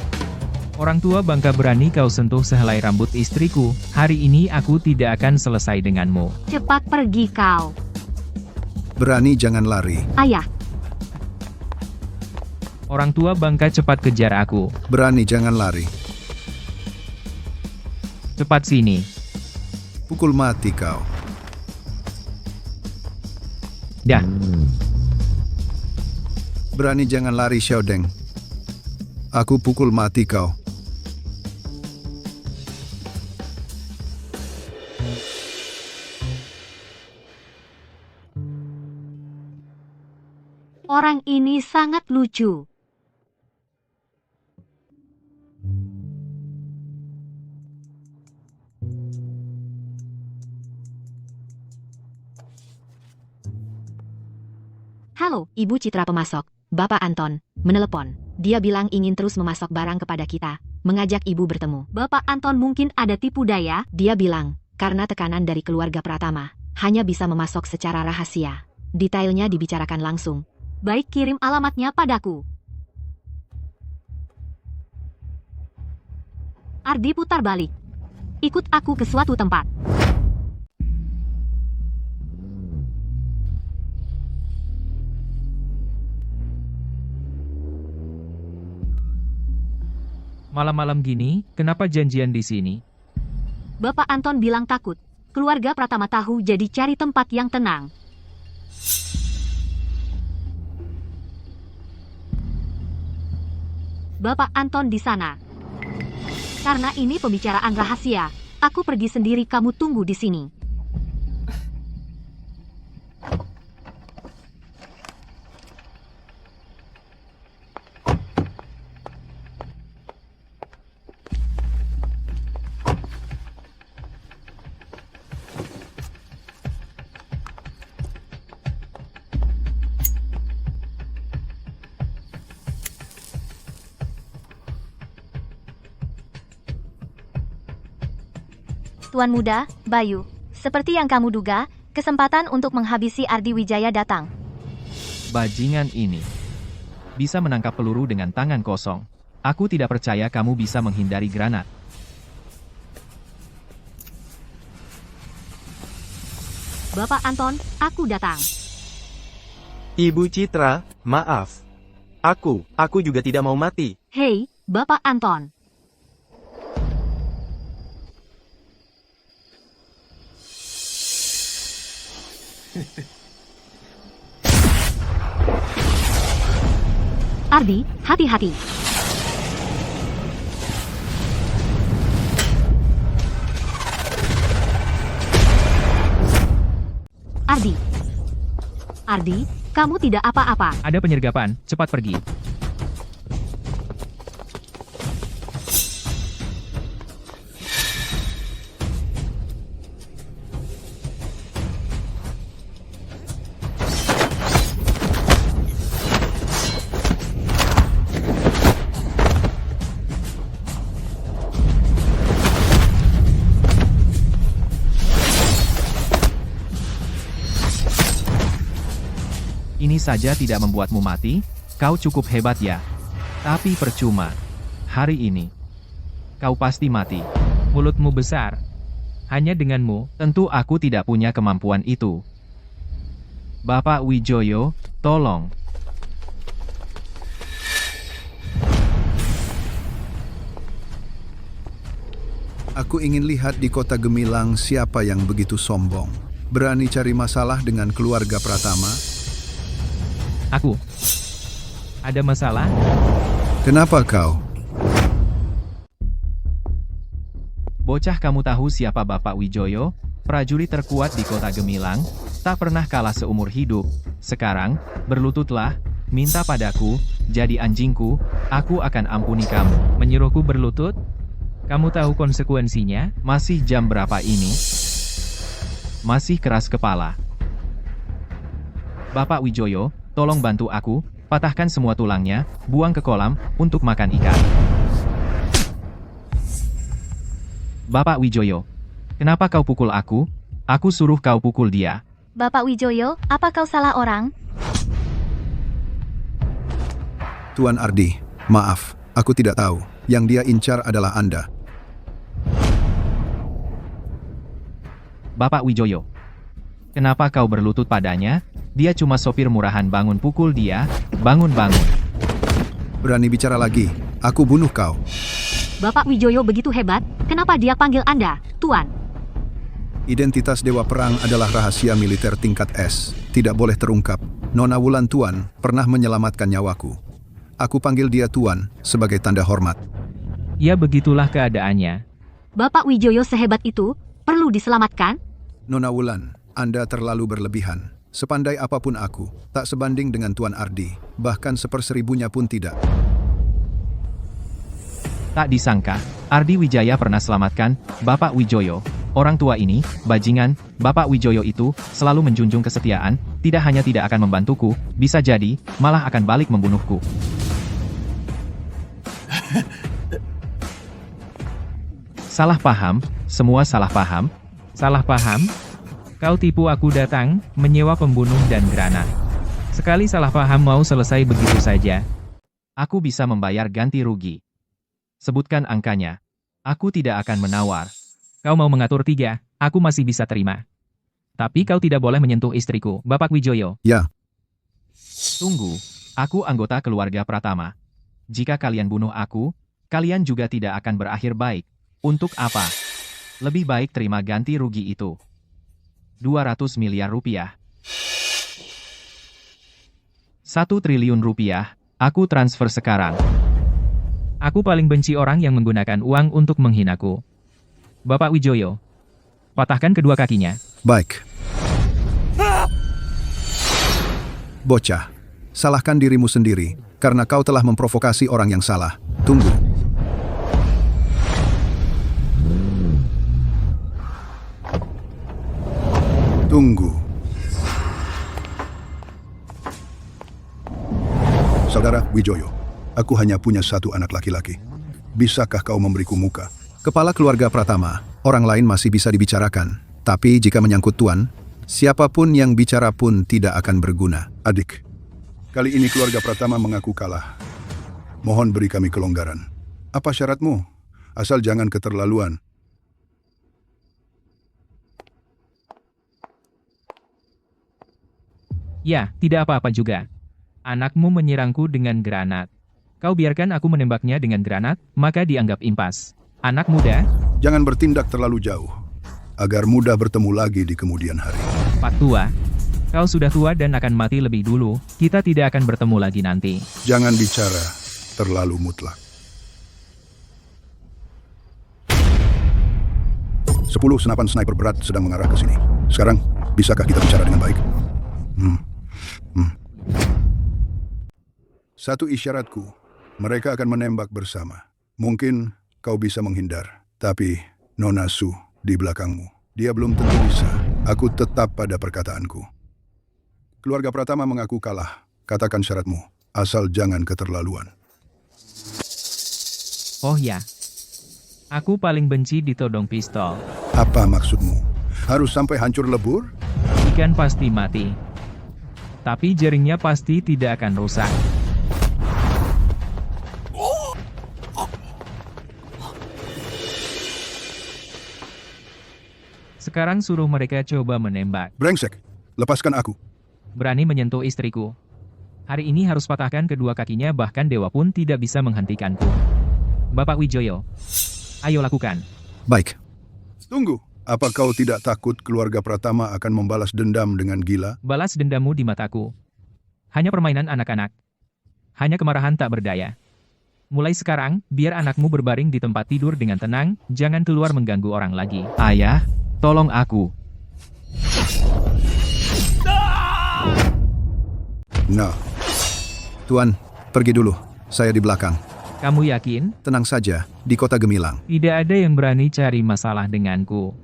Orang tua bangka berani kau sentuh sehelai rambut istriku, hari ini aku tidak akan selesai denganmu. Cepat pergi kau. Berani jangan lari. Ayah, Orang tua bangka cepat kejar aku. Berani jangan lari. Cepat sini. Pukul mati kau. Dah. Berani jangan lari, Xiaodeng. Aku pukul mati kau. orang ini sangat lucu. Halo, Ibu Citra pemasok. Bapak Anton menelepon. Dia bilang ingin terus memasok barang kepada kita, mengajak Ibu bertemu. Bapak Anton mungkin ada tipu daya. Dia bilang, karena tekanan dari keluarga Pratama, hanya bisa memasok secara rahasia. Detailnya dibicarakan langsung. Baik, kirim alamatnya padaku. Ardi putar balik. Ikut aku ke suatu tempat. Malam-malam gini, kenapa janjian di sini? Bapak Anton bilang takut. Keluarga Pratama tahu, jadi cari tempat yang tenang. Bapak Anton di sana. Karena ini pembicaraan rahasia, aku pergi sendiri, kamu tunggu di sini. Tuan Muda, Bayu. Seperti yang kamu duga, kesempatan untuk menghabisi Ardi Wijaya datang. Bajingan ini bisa menangkap peluru dengan tangan kosong. Aku tidak percaya kamu bisa menghindari granat. Bapak Anton, aku datang. Ibu Citra, maaf. Aku juga tidak mau mati. Hei, Bapak Anton. Ardi, hati-hati. Ardi. Ardi, kamu tidak apa-apa. Ada penyergapan, cepat pergi. Ini saja tidak membuatmu mati? Kau cukup hebat ya. Tapi percuma. Hari ini, kau pasti mati. Mulutmu besar. Hanya denganmu, Tentu aku tidak punya kemampuan itu. Bapak Wijoyo, tolong. Aku ingin lihat di kota Gemilang siapa yang begitu sombong. Berani cari masalah dengan keluarga Pratama? aku. Ada masalah? Kenapa kau? Bocah, kamu tahu siapa Bapak Wijoyo? Prajurit terkuat di kota Gemilang, tak pernah kalah seumur hidup. Sekarang, berlututlah, minta padaku, jadi anjingku, aku akan ampuni kamu. Menyuruhku berlutut? Kamu tahu konsekuensinya? Masih jam berapa ini? Masih keras kepala. Bapak Wijoyo, tolong bantu aku, patahkan semua tulangnya, buang ke kolam, untuk makan ikan. Bapak Wijoyo, kenapa kau pukul aku? Aku suruh kau pukul dia. Bapak Wijoyo, apa kau salah orang? Tuan Ardi, maaf, aku tidak tahu. Yang dia incar adalah Anda. Bapak Wijoyo, kenapa kau berlutut padanya? Dia cuma sopir murahan, bangun pukul dia, bangun-bangun. Berani bicara lagi, aku bunuh kau. Bapak Wijoyo begitu hebat, kenapa dia panggil Anda, Tuan? Identitas Dewa Perang adalah rahasia militer tingkat S, tidak boleh terungkap. Nona Wulan Tuan pernah menyelamatkan nyawaku. Aku panggil dia Tuan sebagai tanda hormat. Ya begitulah keadaannya. Bapak Wijoyo sehebat itu, perlu diselamatkan? Nona Wulan, Anda terlalu berlebihan. Sepandai apapun aku, tak sebanding dengan Tuan Ardi, bahkan seperseribunya pun tidak. Tak disangka, Ardi Wijaya pernah selamatkan Bapak Wijoyo. Orang tua ini, bajingan, Bapak Wijoyo itu, selalu menjunjung kesetiaan, tidak hanya tidak akan membantuku, bisa jadi, malah akan balik membunuhku. Salah paham, semua salah paham. Salah paham? Kau tipu aku datang, menyewa pembunuh dan granat. Sekali salah paham mau selesai begitu saja. Aku bisa membayar ganti rugi. Sebutkan angkanya. Aku tidak akan menawar. Kau mau mengatur 3, aku masih bisa terima. Tapi kau tidak boleh menyentuh istriku, Bapak Wijoyo. Ya, Tunggu, aku anggota keluarga Pratama. Jika kalian bunuh aku, kalian juga tidak akan berakhir baik. Untuk apa? Lebih baik terima ganti rugi itu. 200 miliar rupiah. 1 triliun rupiah, aku transfer sekarang. Aku paling benci orang yang menggunakan uang untuk menghinaku. Bapak Wijoyo, patahkan kedua kakinya. baik. Bocah, salahkan dirimu sendiri, karena kau telah memprovokasi orang yang salah. Tunggu. Tunggu. Saudara Wijoyo, aku hanya punya satu anak laki-laki. Bisakah kau memberiku muka? Kepala keluarga Pratama, orang lain masih bisa dibicarakan. Tapi jika menyangkut Tuan, siapapun yang bicara pun tidak akan berguna. Adik, kali ini keluarga Pratama mengaku kalah. Mohon beri kami kelonggaran. Apa syaratmu? Asal jangan keterlaluan. Ya, tidak apa-apa juga. Anakmu menyerangku dengan granat. Kau biarkan aku menembaknya dengan granat, maka dianggap impas. Anak muda, Jangan bertindak terlalu jauh, agar mudah bertemu lagi di kemudian hari. Pak Tua. Kau sudah tua dan akan mati lebih dulu, kita tidak akan bertemu lagi nanti. Jangan bicara terlalu mutlak. 10 senapan sniper berat sedang mengarah ke sini. Sekarang, bisakah kita bicara dengan baik? Satu isyaratku, mereka akan menembak bersama. Mungkin kau bisa menghindar, tapi Nona Su di belakangmu. Dia belum tentu bisa. Aku tetap pada perkataanku. Keluarga Pratama mengaku kalah. Katakan syaratmu, asal jangan keterlaluan. Oh ya. Aku paling benci ditodong pistol. Apa maksudmu? Harus sampai hancur lebur? Ikan pasti mati. Tapi jaringnya pasti tidak akan rusak. Sekarang suruh mereka coba menembak. Brengsek, lepaskan aku. Berani menyentuh istriku. Hari ini harus patahkan kedua kakinya, bahkan dewa pun tidak bisa menghentikanku. Bapak Wijoyo, ayo lakukan. Baik. Tunggu, apa kau tidak takut keluarga Pratama akan membalas dendam dengan gila? Balas dendammu di mataku. Hanya permainan anak-anak. Hanya kemarahan tak berdaya. Mulai sekarang, biar anakmu berbaring di tempat tidur dengan tenang, jangan keluar mengganggu orang lagi. Ayah, tolong aku. Nah, Tuan, pergi dulu. Saya di belakang. Kamu yakin? Tenang saja, di kota Gemilang. Tidak ada yang berani cari masalah denganku.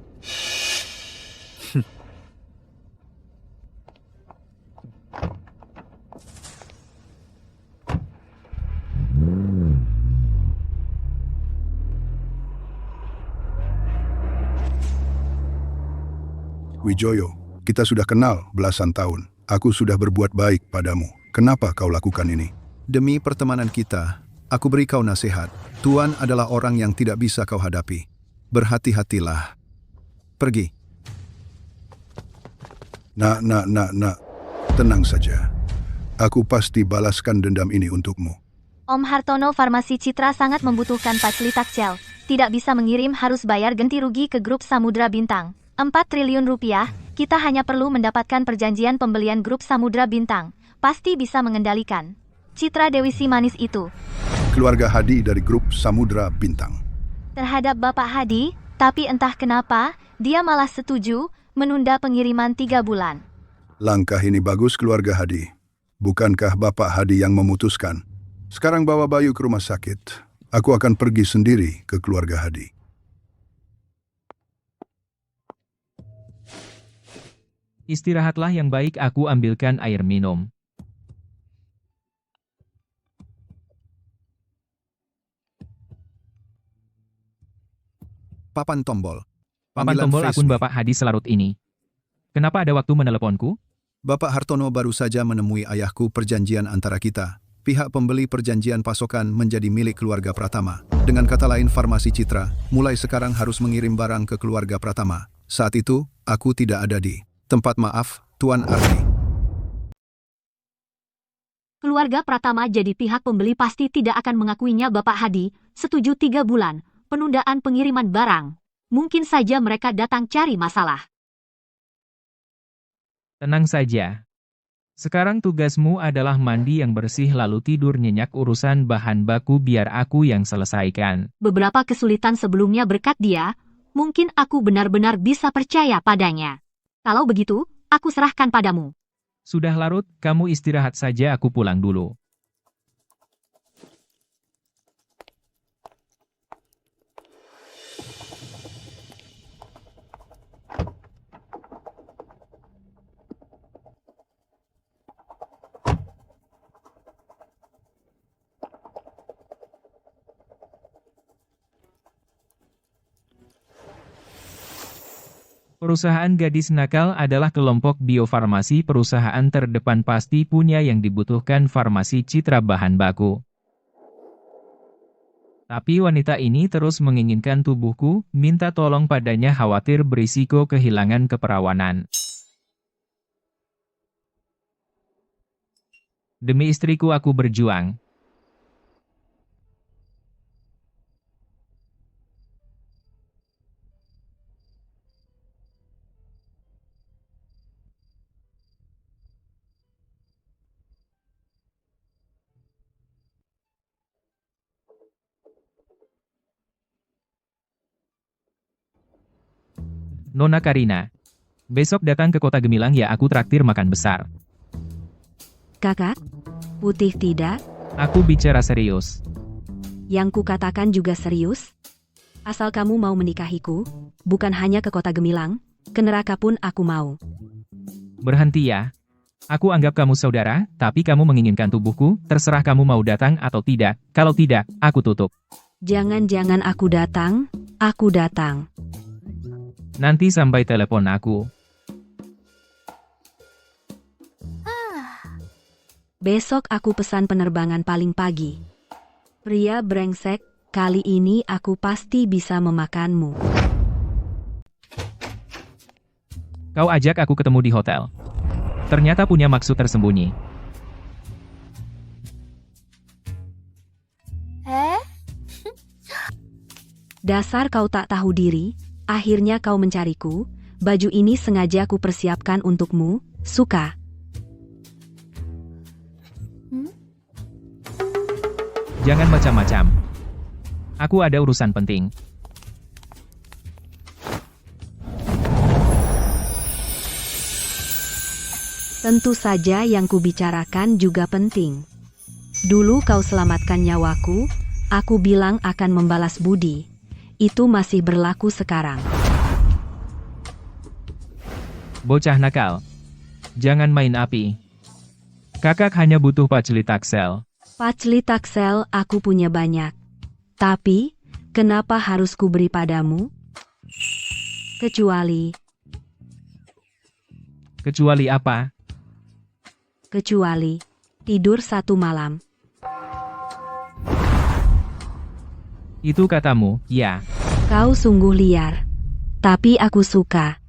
Wijoyo, kita sudah kenal belasan tahun. Aku sudah berbuat baik padamu. Kenapa kau lakukan ini? Demi pertemanan kita, aku beri kau nasihat. Tuan adalah orang yang tidak bisa kau hadapi. Berhati-hatilah. Pergi. Nak. Tenang saja. Aku pasti balaskan dendam ini untukmu. Om Hartono, Farmasi Citra sangat membutuhkan fasilitas gel. Tidak bisa mengirim, harus bayar ganti rugi ke grup Samudra Bintang. 4 triliun rupiah, kita hanya perlu mendapatkan perjanjian pembelian grup Samudra Bintang. Pasti bisa mengendalikan. Citra Dewi si manis itu. Keluarga Hadi dari grup Samudra Bintang. Terhadap Bapak Hadi, tapi entah kenapa, dia malah setuju menunda pengiriman 3 bulan. Langkah ini bagus keluarga Hadi. Bukankah Bapak Hadi yang memutuskan? Sekarang bawa Bayu ke rumah sakit. Aku akan pergi sendiri ke keluarga Hadi. Istirahatlah yang baik, aku ambilkan air minum. Papan tombol. Papan Panggilan tombol akun Facebook. Bapak Hadi Selarut ini. Kenapa ada waktu meneleponku? Bapak Hartono baru saja menemui ayahku. Perjanjian antara kita. Pihak pembeli perjanjian pasokan menjadi milik keluarga Pratama. Dengan kata lain, Farmasi Citra mulai sekarang harus mengirim barang ke keluarga Pratama. Saat itu, aku tidak ada di tempat. Maaf, Tuan Ardi. Keluarga Pratama jadi pihak pembeli pasti tidak akan mengakuinya. Bapak Hadi setuju 3 bulan penundaan pengiriman barang. Mungkin saja mereka datang cari masalah. Tenang saja. Sekarang tugasmu adalah mandi yang bersih lalu tidur nyenyak, urusan bahan baku biar aku yang selesaikan. Beberapa kesulitan sebelumnya berkat dia, mungkin aku benar-benar bisa percaya padanya. Kalau begitu, aku serahkan padamu. Sudah larut, kamu istirahat saja, aku pulang dulu. Perusahaan gadis nakal adalah kelompok biofarmasi. Perusahaan terdepan pasti punya yang dibutuhkan Farmasi Citra bahan baku. Tapi wanita ini terus menginginkan tubuhku, minta tolong padanya, khawatir berisiko kehilangan keperawanan. Demi istriku aku berjuang. Nona Karina. Besok datang ke kota Gemilang ya, aku traktir makan besar. Kakak, putih tidak? Aku bicara serius. Yang kukatakan juga serius? Asal kamu mau menikahiku, bukan hanya ke kota Gemilang, ke neraka pun aku mau. Berhenti ya. Aku anggap kamu saudara, tapi kamu menginginkan tubuhku, terserah kamu mau datang atau tidak. Kalau tidak, aku tutup. Jangan-jangan aku datang, aku datang. Nanti sampai telepon aku. Besok aku pesan penerbangan paling pagi. Pria brengsek, kali ini aku pasti bisa memakanmu. Kau ajak aku ketemu di hotel. Ternyata punya maksud tersembunyi. Dasar kau tak tahu diri, akhirnya kau mencariku, baju ini sengaja aku persiapkan untukmu, suka. Jangan macam-macam. Aku ada urusan penting. Tentu saja yang kubicarakan juga penting. Dulu kau selamatkan nyawaku, aku bilang akan membalas budi. Itu masih berlaku sekarang. Bocah nakal. Jangan main api. Kakak hanya butuh pacli taksel. Pacli taksel aku punya banyak. Tapi, kenapa harus kuberi padamu? Kecuali apa? Kecuali tidur 1 malam. Itu katamu, ya. Kau sungguh liar. Tapi aku suka.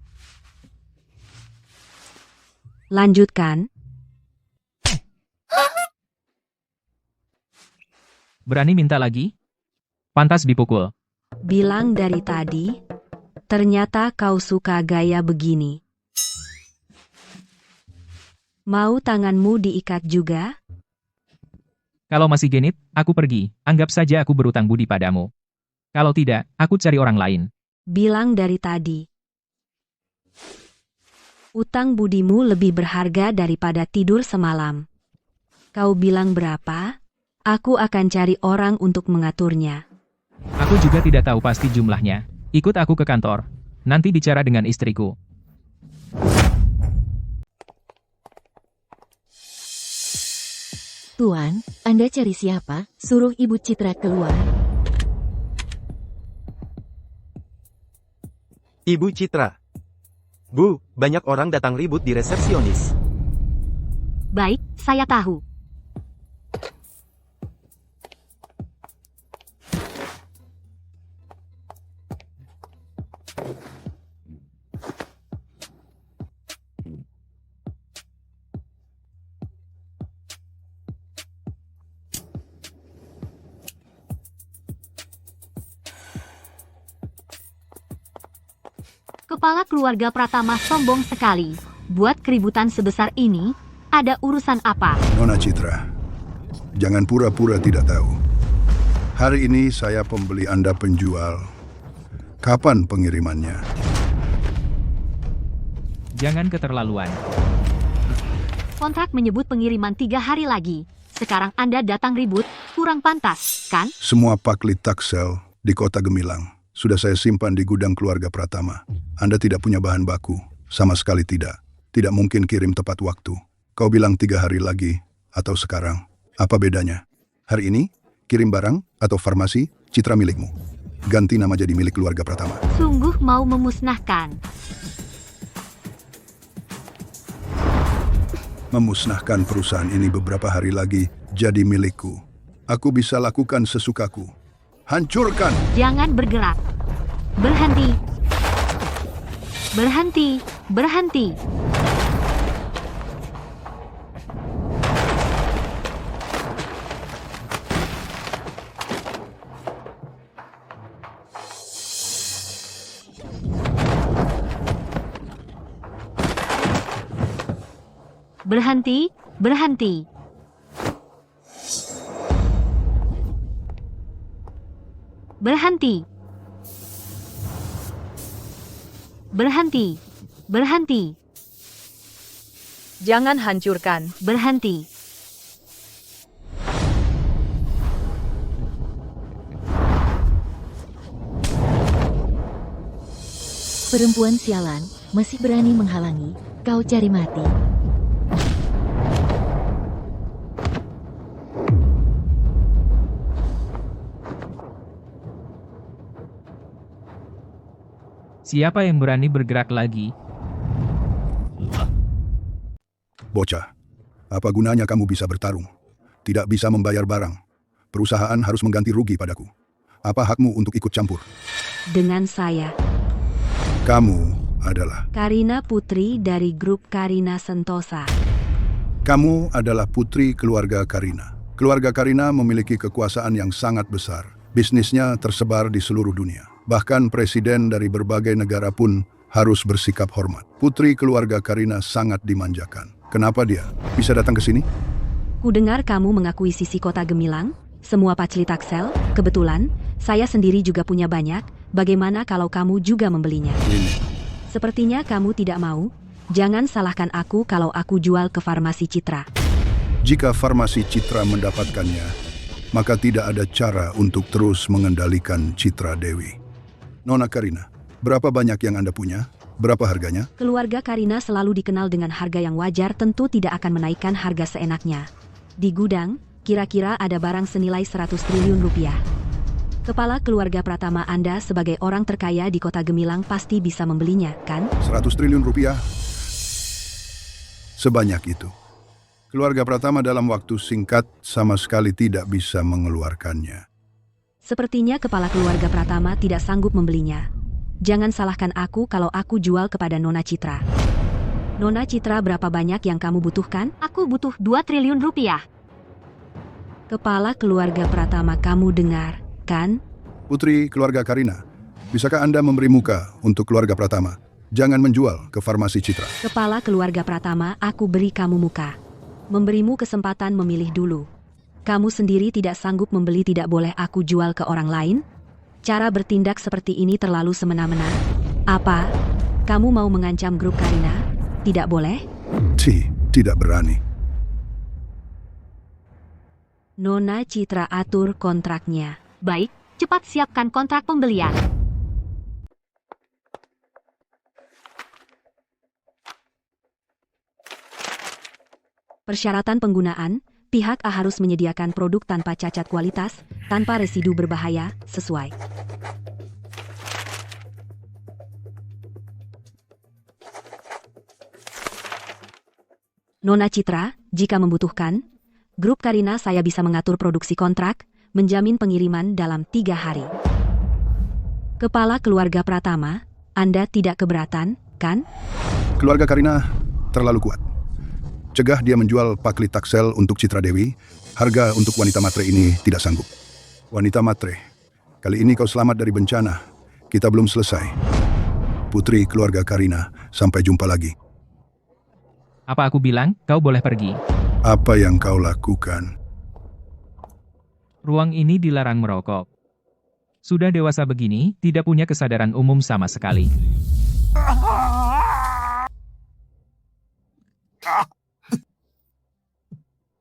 Lanjutkan. Berani minta lagi? Pantas dipukul. Bilang dari tadi, ternyata kau suka gaya begini. Mau tanganmu diikat juga? Kalau masih genit, aku pergi. Anggap saja aku berutang budi padamu. Kalau tidak, aku cari orang lain. Bilang dari tadi. Utang budimu lebih berharga daripada tidur semalam. Kau bilang berapa? Aku akan cari orang untuk mengaturnya. Aku juga tidak tahu pasti jumlahnya. Ikut aku ke kantor. Nanti bicara dengan istriku. Tuan, Anda cari siapa? Suruh Ibu Citra keluar. Ibu Citra. Bu, banyak orang datang ribut di resepsionis. Baik, saya tahu. Kepala keluarga Pratama sombong sekali. Buat keributan sebesar ini, ada urusan apa? Nona Citra, jangan pura-pura tidak tahu. Hari ini saya pembeli Anda penjual. Kapan pengirimannya? Jangan keterlaluan. Kontrak menyebut pengiriman 3 hari lagi. Sekarang Anda datang ribut, kurang pantas, kan? Semua pakli taksel di kota Gemilang sudah saya simpan di gudang keluarga Pratama. Anda tidak punya bahan baku. Sama sekali tidak. Tidak mungkin kirim tepat waktu. Kau bilang 3 hari lagi, atau sekarang. Apa bedanya? Hari ini, kirim barang atau farmasi, Citra milikmu. Ganti nama jadi milik keluarga Pratama. Sungguh mau memusnahkan. Memusnahkan perusahaan ini beberapa hari lagi jadi milikku. Aku bisa lakukan sesukaku. Hancurkan! Jangan bergerak. Berhenti. Berhenti. Berhenti. Berhenti, berhenti. Berhenti. Berhenti. Berhenti. Jangan hancurkan. Berhenti. Perempuan sialan, masih berani menghalangi, kau cari mati. Siapa yang berani bergerak lagi? Bocah, apa gunanya kamu bisa bertarung? Tidak bisa membayar barang. Perusahaan harus mengganti rugi padaku. Apa hakmu untuk ikut campur? Dengan saya, Kamu adalah... Karina Putri dari grup Karina Sentosa. Kamu adalah putri keluarga Karina. Keluarga Karina memiliki kekuasaan yang sangat besar. Bisnisnya tersebar di seluruh dunia. Bahkan presiden dari berbagai negara pun harus bersikap hormat. Putri keluarga Karina sangat dimanjakan. Kenapa dia bisa datang ke sini? Ku dengar kamu mengakuisisi Kota Gemilang, semua pacli taksel. Kebetulan, saya sendiri juga punya banyak. Bagaimana kalau kamu juga membelinya? Ini. Sepertinya kamu tidak mau. Jangan salahkan aku kalau aku jual ke Farmasi Citra. Jika Farmasi Citra mendapatkannya, maka tidak ada cara untuk terus mengendalikan Citra Dewi. Nona Karina, berapa banyak yang Anda punya? Berapa harganya? Keluarga Karina selalu dikenal dengan harga yang wajar, tentu tidak akan menaikkan harga seenaknya. Di gudang, kira-kira ada barang senilai 100 triliun rupiah. Kepala keluarga Pratama Anda sebagai orang terkaya di Kota Gemilang pasti bisa membelinya, kan? 100 triliun rupiah? Sebanyak itu. Keluarga Pratama dalam waktu singkat sama sekali tidak bisa mengeluarkannya. Sepertinya kepala keluarga Pratama tidak sanggup membelinya. Jangan salahkan aku kalau aku jual kepada Nona Citra. Nona Citra, berapa banyak yang kamu butuhkan? Aku butuh 2 triliun rupiah. Kepala keluarga Pratama, kamu dengar, kan? Putri keluarga Karina, bisakah Anda memberi muka untuk keluarga Pratama? Jangan menjual ke Farmasi Citra. Kepala keluarga Pratama, aku beri kamu muka. Memberimu kesempatan memilih dulu. Kamu sendiri tidak sanggup membeli, tidak boleh aku jual ke orang lain? Cara bertindak seperti ini terlalu semena-mena. Apa? Kamu mau mengancam grup Karina? Tidak boleh? Tidak berani. Nona Citra, atur kontraknya. Baik, cepat siapkan kontrak pembelian. Persyaratan penggunaan, pihak A harus menyediakan produk tanpa cacat kualitas, tanpa residu berbahaya, sesuai. Nona Citra, jika membutuhkan, grup Karina saya bisa mengatur produksi kontrak, menjamin pengiriman dalam 3 hari. Kepala keluarga Pratama, Anda tidak keberatan, kan? Keluarga Karina terlalu kuat. Cegah dia menjual pakli taksel untuk Citra Dewi. Harga untuk wanita matre ini tidak sanggup. Wanita matre, kali ini kau selamat dari bencana. Kita belum selesai. Putri keluarga Karina, sampai jumpa lagi. Apa aku bilang, kau boleh pergi. Apa yang kau lakukan? Ruang ini dilarang merokok. Sudah dewasa begini, tidak punya kesadaran umum sama sekali.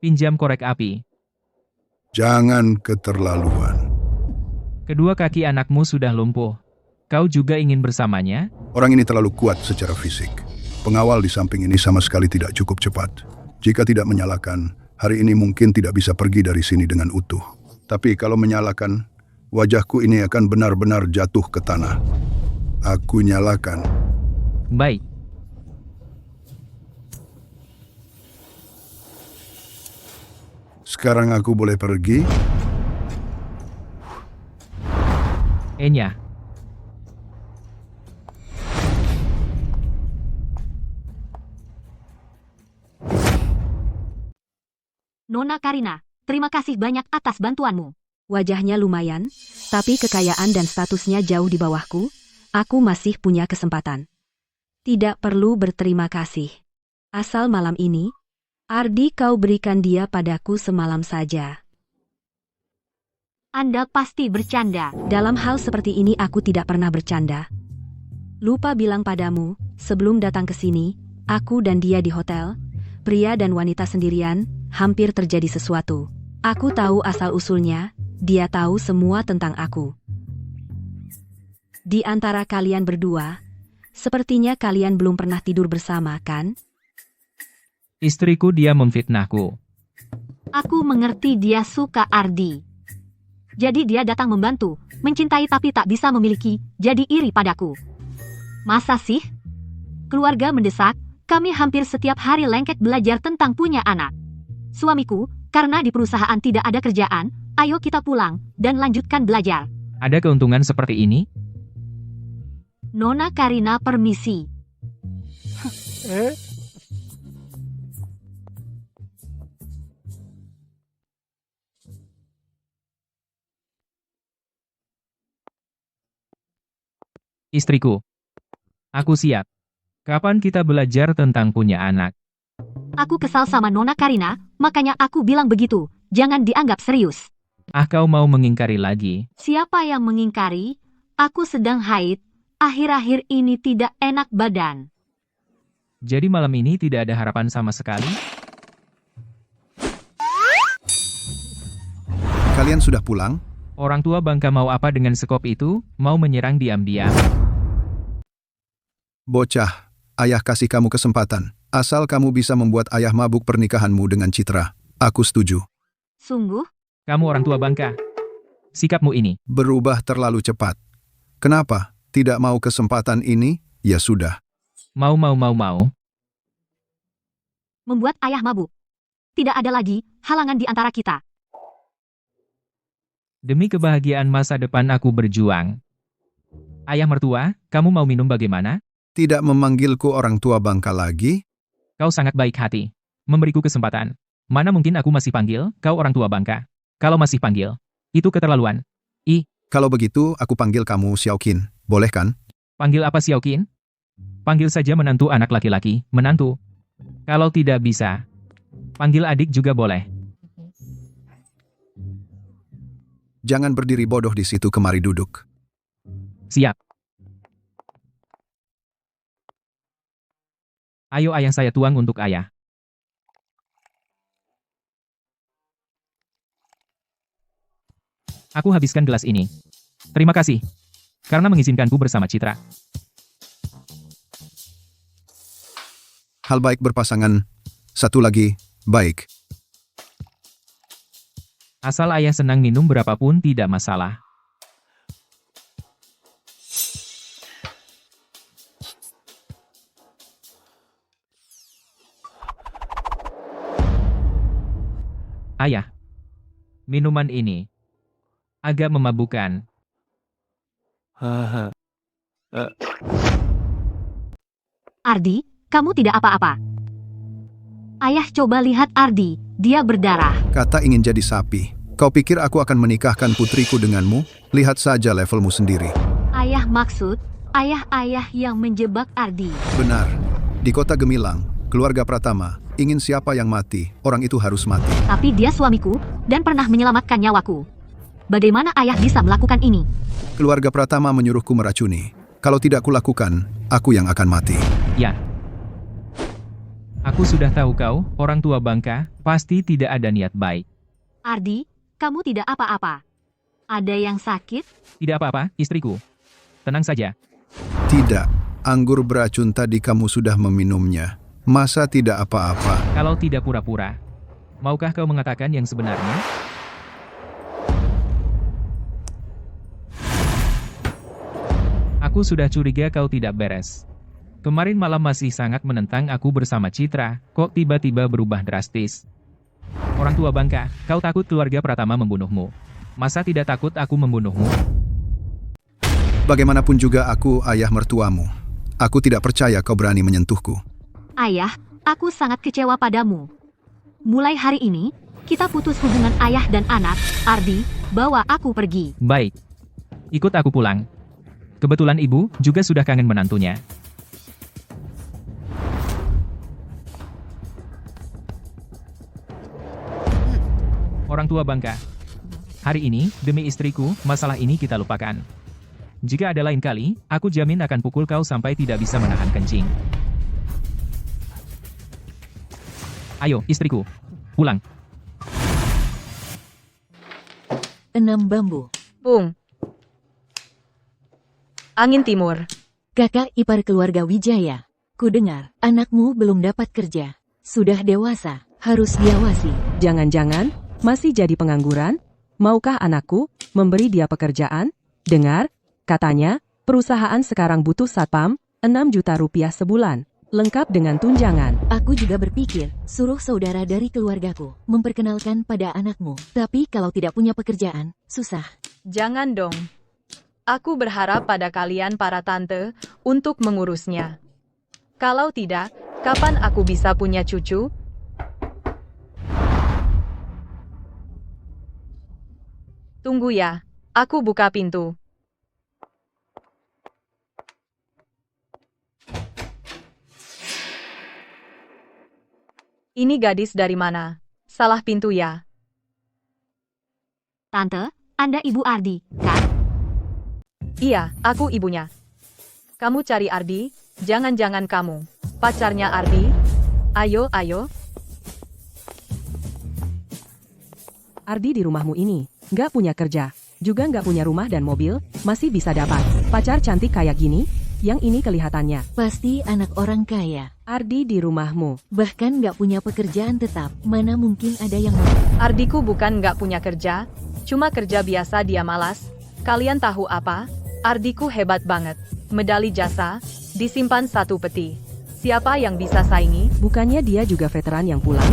Pinjam korek api. Jangan keterlaluan. Kedua kaki anakmu sudah lumpuh. Kau juga ingin bersamanya? Orang ini terlalu kuat secara fisik. Pengawal di samping ini sama sekali tidak cukup cepat. Jika tidak menyalakan, hari ini mungkin tidak bisa pergi dari sini dengan utuh. Tapi kalau menyalakan, wajahku ini akan benar-benar jatuh ke tanah. Aku nyalakan. Baik. Sekarang aku boleh pergi? Enya. Nona Karina, terima kasih banyak atas bantuanmu. Wajahnya lumayan, tapi kekayaan dan statusnya jauh di bawahku. Aku masih punya kesempatan. Tidak perlu berterima kasih. Asal malam ini, Ardi, kau berikan dia padaku semalam saja. Anda pasti bercanda. Dalam hal seperti ini aku tidak pernah bercanda. Lupa bilang padamu, sebelum datang ke sini, aku dan dia di hotel, pria dan wanita sendirian, hampir terjadi sesuatu. Aku tahu asal-usulnya, dia tahu semua tentang aku. Di antara kalian berdua, sepertinya kalian belum pernah tidur bersama, kan? Istriku dia memfitnahku. Aku mengerti dia suka Ardi. Jadi dia datang membantu, mencintai tapi tak bisa memiliki, jadi iri padaku. Masa sih? Keluarga mendesak, kami hampir setiap hari lengket belajar tentang punya anak. Suamiku, karena di perusahaan tidak ada kerjaan, ayo kita pulang, dan lanjutkan belajar. Ada keuntungan seperti ini? Nona Karina permisi. Istriku. Aku siap. Kapan kita belajar tentang punya anak? Aku kesal sama Nona Karina, makanya aku bilang begitu, jangan dianggap serius. Ah, kau mau mengingkari lagi? Siapa yang mengingkari? Aku sedang haid, akhir-akhir ini tidak enak badan. Jadi malam ini tidak ada harapan sama sekali? Kalian sudah pulang? Orang tua bangka mau apa dengan sekop itu? Mau menyerang diam-diam? Bocah, ayah kasih kamu kesempatan. Asal kamu bisa membuat ayah mabuk pernikahanmu dengan Citra. Aku setuju. Sungguh? Kamu orang tua bangka. Sikapmu ini. Berubah terlalu cepat. Kenapa? Tidak mau kesempatan ini? Ya sudah. Mau. Membuat ayah mabuk. Tidak ada lagi halangan di antara kita. Demi kebahagiaan masa depan aku berjuang. Ayah mertua, kamu mau minum bagaimana? Tidak memanggilku orang tua bangka lagi? Kau sangat baik hati. Memberiku kesempatan. Mana mungkin aku masih panggil, kau orang tua bangka. Kalau masih panggil, itu keterlaluan. Kalau begitu, aku panggil kamu Xiaoqin. Boleh kan? Panggil apa Xiaoqin? Panggil saja menantu anak laki-laki, menantu. Kalau tidak bisa, panggil adik juga boleh. Jangan berdiri bodoh di situ, kemari duduk. Siap. Ayo ayah saya tuang untuk ayah. Aku habiskan gelas ini. Terima kasih. Karena mengizinkanku bersama Citra. Hal baik berpasangan. Satu lagi, baik. Asal ayah senang minum berapapun tidak masalah. Ayah, minuman ini agak memabukkan. Ardi, kamu tidak apa-apa. Ayah coba lihat Ardi, dia berdarah. Kata ingin jadi sapi. Kau pikir aku akan menikahkan putriku denganmu? Lihat saja levelmu sendiri. Ayah maksud, ayah-ayah yang menjebak Ardi. Benar. Di kota Gemilang, keluarga Pratama, ingin siapa yang mati, orang itu harus mati. Tapi dia suamiku, dan pernah menyelamatkan nyawaku. Bagaimana ayah bisa melakukan ini? Keluarga Pratama menyuruhku meracuni. Kalau tidak kulakukan, aku yang akan mati. Ya. Aku sudah tahu kau, orang tua bangka, pasti tidak ada niat baik. Ardi, kamu tidak apa-apa. Ada yang sakit? Tidak apa-apa, istriku. Tenang saja. Tidak, anggur beracun tadi kamu sudah meminumnya. Masa tidak apa-apa? Kalau tidak pura-pura, maukah kau mengatakan yang sebenarnya? Aku sudah curiga kau tidak beres. Kemarin malam masih sangat menentang aku bersama Citra, kok tiba-tiba berubah drastis. Orang tua bangka, kau takut keluarga Pratama membunuhmu. Masa tidak takut aku membunuhmu? Bagaimanapun juga aku ayah mertuamu. Aku tidak percaya kau berani menyentuhku. Ayah, aku sangat kecewa padamu. Mulai hari ini, kita putus hubungan ayah dan anak. Ardi, bawa aku pergi. Baik. Ikut aku pulang. Kebetulan ibu juga sudah kangen menantunya. orang tua bangka. Hari ini, demi istriku, masalah ini kita lupakan. Jika ada lain kali, aku jamin akan pukul kau sampai tidak bisa menahan kencing. Ayo, istriku. Pulang. 6 bambu. Bung. Angin timur. Kakak ipar keluarga Wijaya. Ku dengar, anakmu belum dapat kerja. Sudah dewasa, harus diawasi. Jangan-jangan masih jadi pengangguran? Maukah anakku memberi dia pekerjaan? Dengar, katanya, perusahaan sekarang butuh satpam, 6 juta rupiah sebulan, lengkap dengan tunjangan. Aku juga berpikir, suruh saudara dari keluargaku memperkenalkan pada anakmu. Tapi kalau tidak punya pekerjaan, susah. Jangan dong. Aku berharap pada kalian para tante untuk mengurusnya. Kalau tidak, kapan aku bisa punya cucu? Tunggu ya, aku buka pintu. Ini gadis dari mana? Salah pintu ya. Tante, Anda Ibu Ardi, kan? Iya, aku ibunya. Kamu cari Ardi, jangan-jangan kamu pacarnya Ardi? Ayo, ayo. Ardi di rumahmu ini, nggak punya kerja, juga nggak punya rumah dan mobil, masih bisa dapat pacar cantik kayak gini? Yang ini kelihatannya. Pasti anak orang kaya. Ardi di rumahmu. Bahkan nggak punya pekerjaan tetap. Mana mungkin ada yang mau. Ardiku bukan nggak punya kerja, cuma kerja biasa dia malas. Kalian tahu apa? Ardiku hebat banget. Medali jasa, disimpan 1 peti. Siapa yang bisa saingi? Bukannya dia juga veteran yang pulang?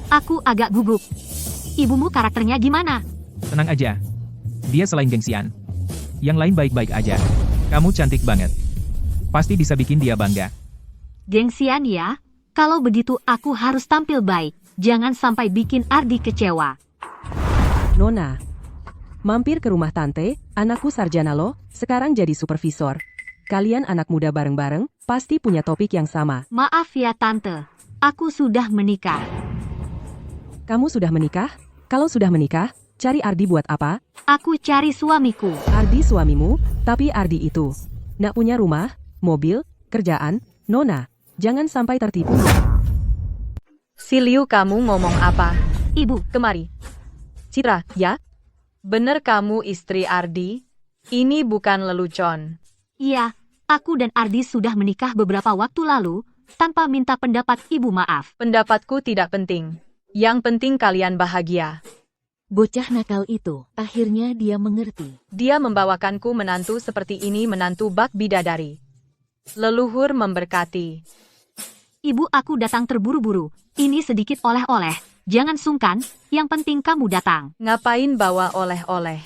Aku agak gugup. Ibumu karakternya gimana? Tenang aja. Dia selain gengsian. Yang lain baik-baik aja. Kamu cantik banget. Pasti bisa bikin dia bangga. Gengsian ya? Kalau begitu aku harus tampil baik. Jangan sampai bikin Ardi kecewa. Nona, mampir ke rumah tante, anakku sarjana loh, sekarang jadi supervisor. Kalian anak muda bareng-bareng, pasti punya topik yang sama. Maaf ya tante, aku sudah menikah. Kamu sudah menikah? Kalau sudah menikah, cari Ardi buat apa? Aku cari suamiku. Ardi suamimu, tapi Ardi itu nggak punya rumah, mobil, kerjaan. Nona, jangan sampai tertipu. Siliu, kamu ngomong apa? Ibu, Kemari. Citra, ya? Bener kamu istri Ardi? Ini bukan lelucon. iya, aku dan Ardi sudah menikah beberapa waktu lalu, tanpa minta pendapat ibu maaf. Pendapatku tidak penting. Yang penting kalian bahagia. Bocah nakal itu, akhirnya dia mengerti. Dia membawakanku menantu seperti ini, menantu bak bidadari. Leluhur memberkati. Ibu, aku datang terburu-buru. Ini sedikit oleh-oleh. Jangan sungkan, yang penting kamu datang. Ngapain bawa oleh-oleh?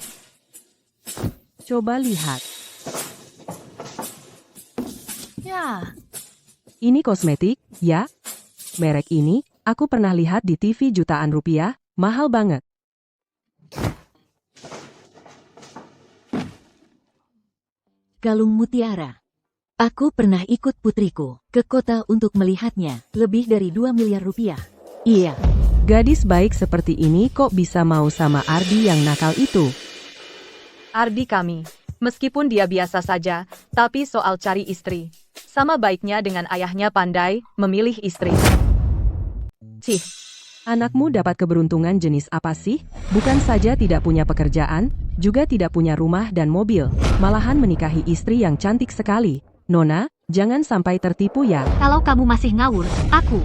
Coba lihat. Ya, Ini kosmetik, ya? Merek ini, aku pernah lihat di TV jutaan rupiah, mahal banget. Kalung mutiara. Aku pernah ikut putriku ke kota untuk melihatnya. Lebih dari 2 miliar rupiah. Iya. Gadis baik seperti ini kok bisa mau sama Ardi yang nakal itu? Ardi kami. Meskipun dia biasa saja, tapi soal cari istri. Sama baiknya dengan ayahnya pandai memilih istri. Cih. Anakmu dapat keberuntungan jenis apa sih? Bukan saja tidak punya pekerjaan, juga tidak punya rumah dan mobil, malahan menikahi istri yang cantik sekali. Nona, jangan sampai tertipu ya. Kalau kamu masih ngawur, aku.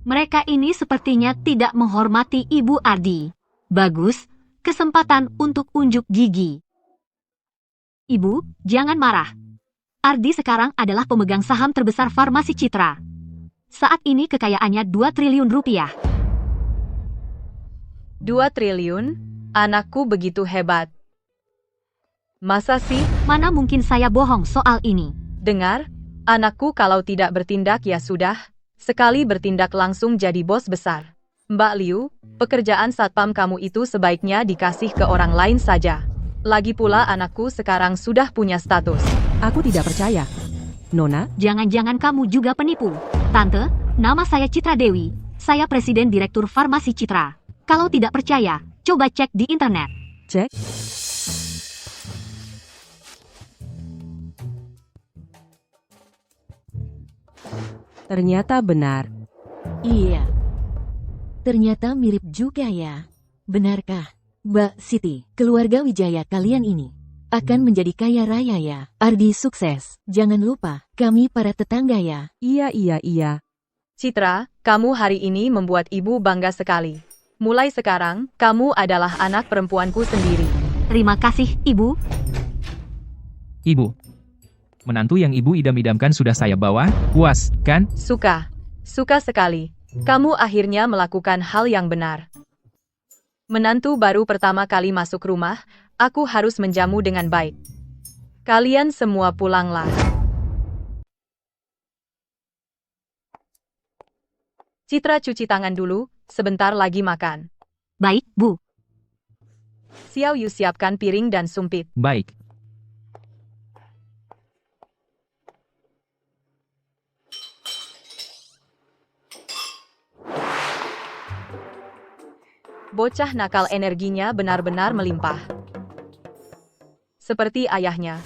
Mereka ini sepertinya tidak menghormati Ibu Ardi. Bagus, kesempatan untuk unjuk gigi. Ibu, jangan marah. Ardi sekarang adalah pemegang saham terbesar Farmasi Citra. Saat ini kekayaannya 2 triliun rupiah. 2 triliun? Anakku begitu hebat. Masa sih? Mana mungkin saya bohong soal ini. Dengar, anakku kalau tidak bertindak ya sudah. Sekali bertindak langsung jadi bos besar. Mbak Liu, pekerjaan satpam kamu itu sebaiknya dikasih ke orang lain saja. Lagi pula anakku sekarang sudah punya status. Aku tidak percaya. Nona, Jangan-jangan kamu juga penipu. Tante, nama saya Citra Dewi. saya Presiden Direktur Farmasi Citra. Kalau tidak percaya, coba cek di internet. Cek. Ternyata benar. Iya. Ternyata mirip juga ya. Benarkah, Mbak Siti, keluarga Wijaya kalian ini akan menjadi kaya raya ya? Ardi sukses. Jangan lupa, kami para tetangga ya. Iya. Citra, kamu hari ini membuat ibu bangga sekali. Mulai sekarang, kamu adalah anak perempuanku sendiri. Terima kasih, Ibu. Ibu. Menantu yang ibu idam-idamkan sudah saya bawa, puas, kan? Suka sekali. Kamu akhirnya melakukan hal yang benar. Menantu baru pertama kali masuk rumah, aku harus menjamu dengan baik. Kalian semua pulanglah. Citra cuci tangan dulu, sebentar lagi makan. Baik, Bu. Xiao Yu siapkan piring dan sumpit. Baik. Bocah nakal energinya benar-benar melimpah. Seperti ayahnya.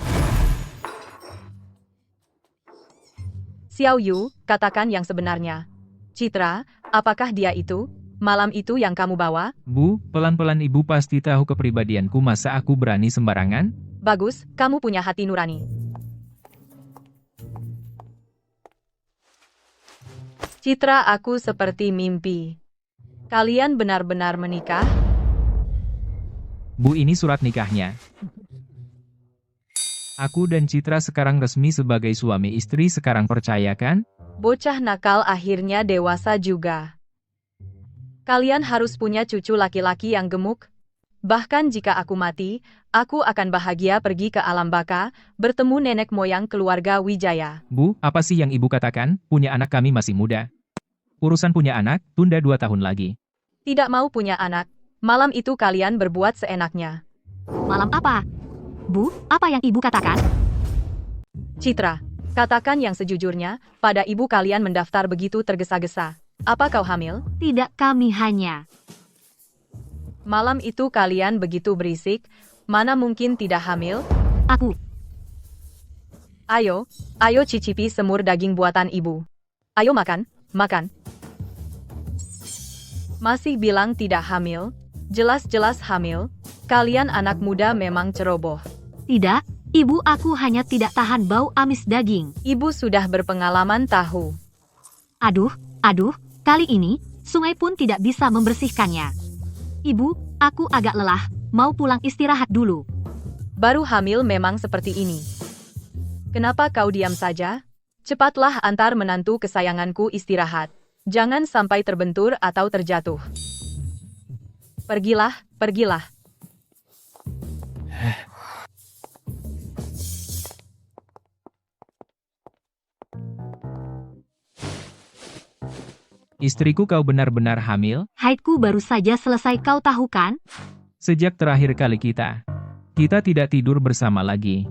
Xiao Yu, katakan yang sebenarnya. Citra, apakah dia itu? Malam itu yang kamu bawa? Bu, pelan-pelan ibu pasti tahu kepribadianku, masa aku berani sembarangan? Bagus, kamu punya hati nurani. Citra, aku seperti mimpi. Kalian benar-benar menikah? Bu, ini surat nikahnya. Aku dan Citra sekarang resmi sebagai suami istri, sekarang percaya kan? Bocah nakal akhirnya dewasa juga. Kalian harus punya cucu laki-laki yang gemuk. Bahkan jika aku mati, aku akan bahagia pergi ke alam baka, bertemu nenek moyang keluarga Wijaya. Bu, apa sih yang ibu katakan? Punya anak, kami masih muda. Urusan punya anak, tunda 2 tahun lagi. Tidak mau punya anak. Malam itu kalian berbuat seenaknya. Malam apa? Bu, apa yang Ibu katakan? Citra, katakan yang sejujurnya, pada ibu kalian mendaftar begitu tergesa-gesa. Apa kau hamil? Tidak, kami hanya... Malam itu kalian begitu berisik, mana mungkin tidak hamil? Aku. Ayo cicipi semur daging buatan ibu. Ayo makan. Masih bilang tidak hamil? Jelas-jelas hamil. Kalian anak muda memang ceroboh. Tidak, Ibu, aku hanya tidak tahan bau amis daging. Ibu sudah berpengalaman tahu. Aduh, kali ini, sungai pun tidak bisa membersihkannya. Ibu, aku agak lelah, mau pulang istirahat dulu. Baru hamil memang seperti ini. Kenapa kau diam saja? Cepatlah antar menantu kesayanganku istirahat. Jangan sampai terbentur atau terjatuh. Pergilah. Istriku, kau benar-benar hamil? Haidku baru saja selesai, kau tahu kan? Sejak terakhir kali kita tidak tidur bersama lagi.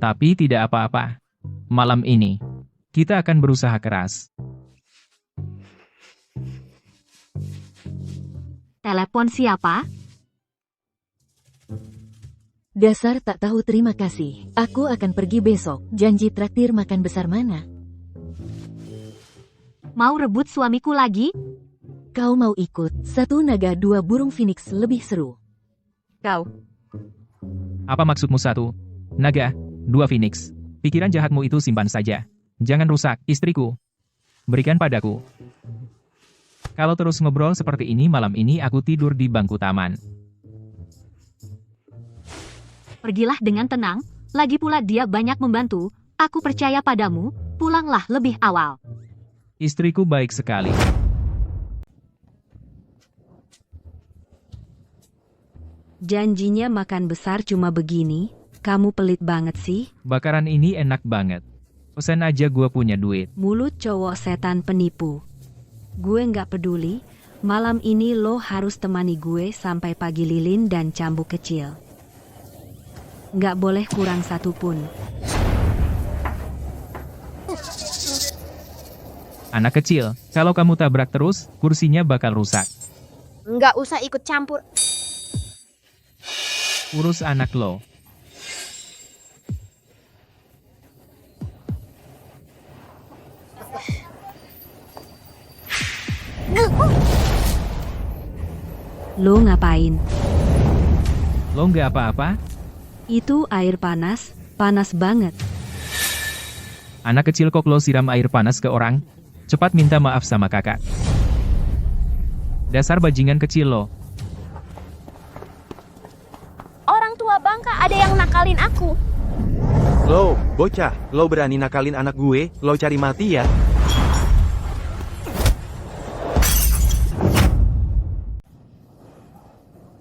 Tapi tidak apa-apa. Malam ini, kita akan berusaha keras. Telepon siapa? Dasar tak tahu terima kasih. Aku akan pergi besok. Janji traktir makan besar mana? Mau rebut suamiku lagi? Kau mau ikut? 1 naga 2 burung phoenix lebih seru. Kau. Apa maksudmu 1 naga, 2 phoenix? Pikiran jahatmu itu simpan saja. Jangan rusak istriku. Berikan padaku. Kalau terus ngobrol seperti ini, malam ini aku tidur di bangku taman. Pergilah dengan tenang, lagi pula dia banyak membantu, aku percaya padamu, pulanglah lebih awal. Istriku baik sekali. Janjinya makan besar cuma begini, kamu pelit banget sih. Bakaran ini enak banget. Pesan aja, gua punya duit. Mulut cowok setan penipu. Gue nggak peduli, malam ini lo harus temani gue sampai pagi lilin dan cambuk kecil. Nggak boleh kurang 1 pun. Anak kecil, kalau kamu tabrak terus, kursinya bakal rusak. Nggak usah ikut campur. Urus anak lo. Lo ngapain? Lo nggak apa-apa? Itu air panas, panas banget. Anak kecil kok lo siram air panas ke orang? Cepat minta maaf sama kakak. Dasar bajingan kecil lo. Orang tua bangka ada yang nakalin aku. Lo, bocah, lo berani nakalin anak gue, lo cari mati ya.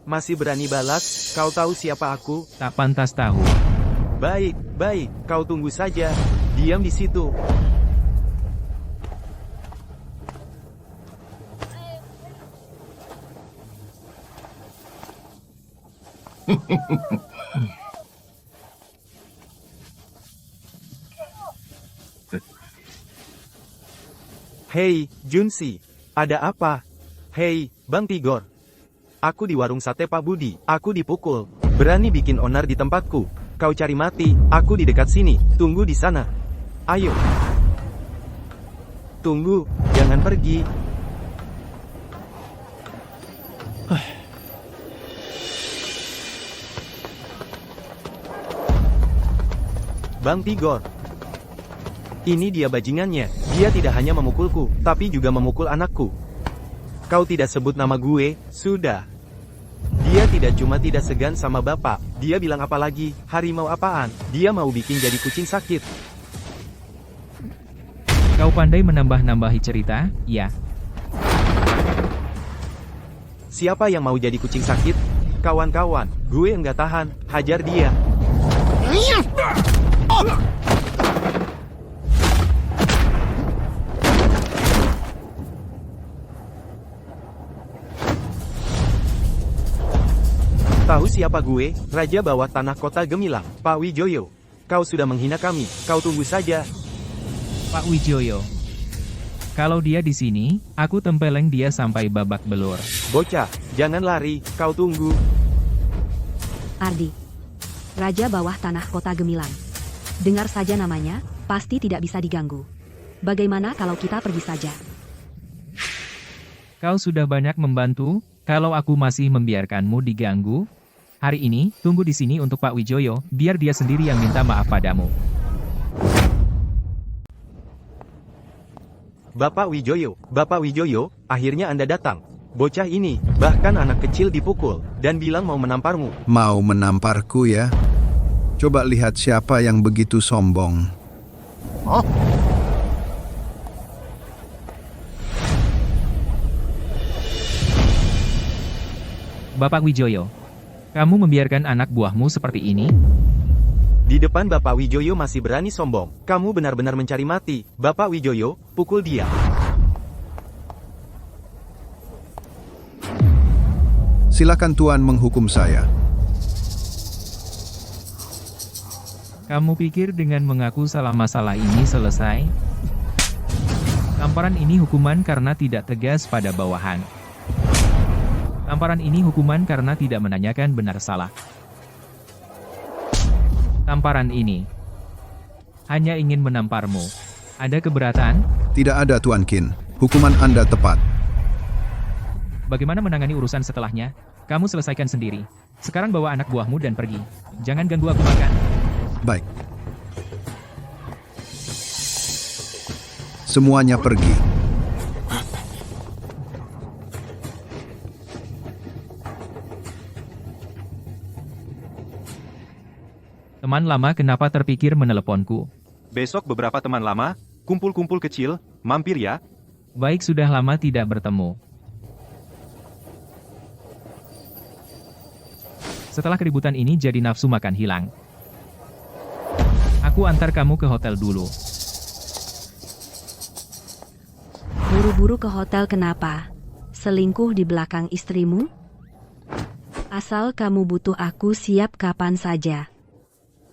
Masih berani balas, kau tahu siapa aku? Tak pantas tahu. Baik, baik, kau tunggu saja. Diam di situ. Hei, Junsi, ada apa? Hei, Bang Tigor. Aku di warung sate Pak Budi, aku dipukul. Berani bikin onar di tempatku. Kau cari mati, aku di dekat sini, tunggu di sana. Ayo. Tunggu, jangan pergi. Bang Tigor. Ini dia bajingannya, dia tidak hanya memukulku, tapi juga memukul anakku. Kau tidak sebut nama gue, sudah. Dia tidak cuma tidak segan sama bapak, dia bilang apa lagi, harimau apaan, dia mau bikin jadi kucing sakit. Kau pandai menambah-nambahi cerita, ya? Siapa yang mau jadi kucing sakit? Kawan-kawan, gue enggak tahan, hajar dia. Tahu siapa gue? Raja bawah tanah kota Gemilang, Pak Wijoyo. Kau sudah menghina kami, kau tunggu saja. Pak Wijoyo. Kalau dia di sini, aku tempeleng dia sampai babak belur. Bocah, jangan lari, kau tunggu. Ardi. Raja bawah tanah kota Gemilang. Dengar saja namanya, pasti tidak bisa diganggu. Bagaimana kalau kita pergi saja? Kau sudah banyak membantu, kalau aku masih membiarkanmu diganggu. Hari ini, tunggu di sini untuk Pak Wijoyo, biar dia sendiri yang minta maaf padamu. Bapak Wijoyo, akhirnya Anda datang. Bocah ini, bahkan anak kecil dipukul, dan bilang mau menamparmu. Mau menamparku ya? Coba lihat siapa yang begitu sombong. Bapak Wijoyo, kamu membiarkan anak buahmu seperti ini? Di depan Bapak Wijoyo masih berani sombong. Kamu benar-benar mencari mati. Bapak Wijoyo, pukul dia. Silakan Tuan menghukum saya. Kamu pikir dengan mengaku salah masalah ini selesai? Tamparan ini hukuman karena tidak tegas pada bawahan. Tamparan ini hukuman karena tidak menanyakan benar salah. Tamparan ini hanya ingin menamparmu. Ada keberatan? Tidak ada Tuan Qin. Hukuman Anda tepat. Bagaimana menangani urusan setelahnya? Kamu selesaikan sendiri. Sekarang bawa anak buahmu dan pergi. Jangan ganggu aku makan. Baik. Semuanya pergi. Teman lama kenapa terpikir meneleponku? Besok beberapa teman lama, kumpul-kumpul kecil, mampir ya. Baik, sudah lama tidak bertemu. Setelah keributan ini jadi nafsu makan hilang. Aku antar kamu ke hotel dulu. Buru-buru ke hotel kenapa? Selingkuh di belakang istrimu? Asal kamu butuh aku siap kapan saja.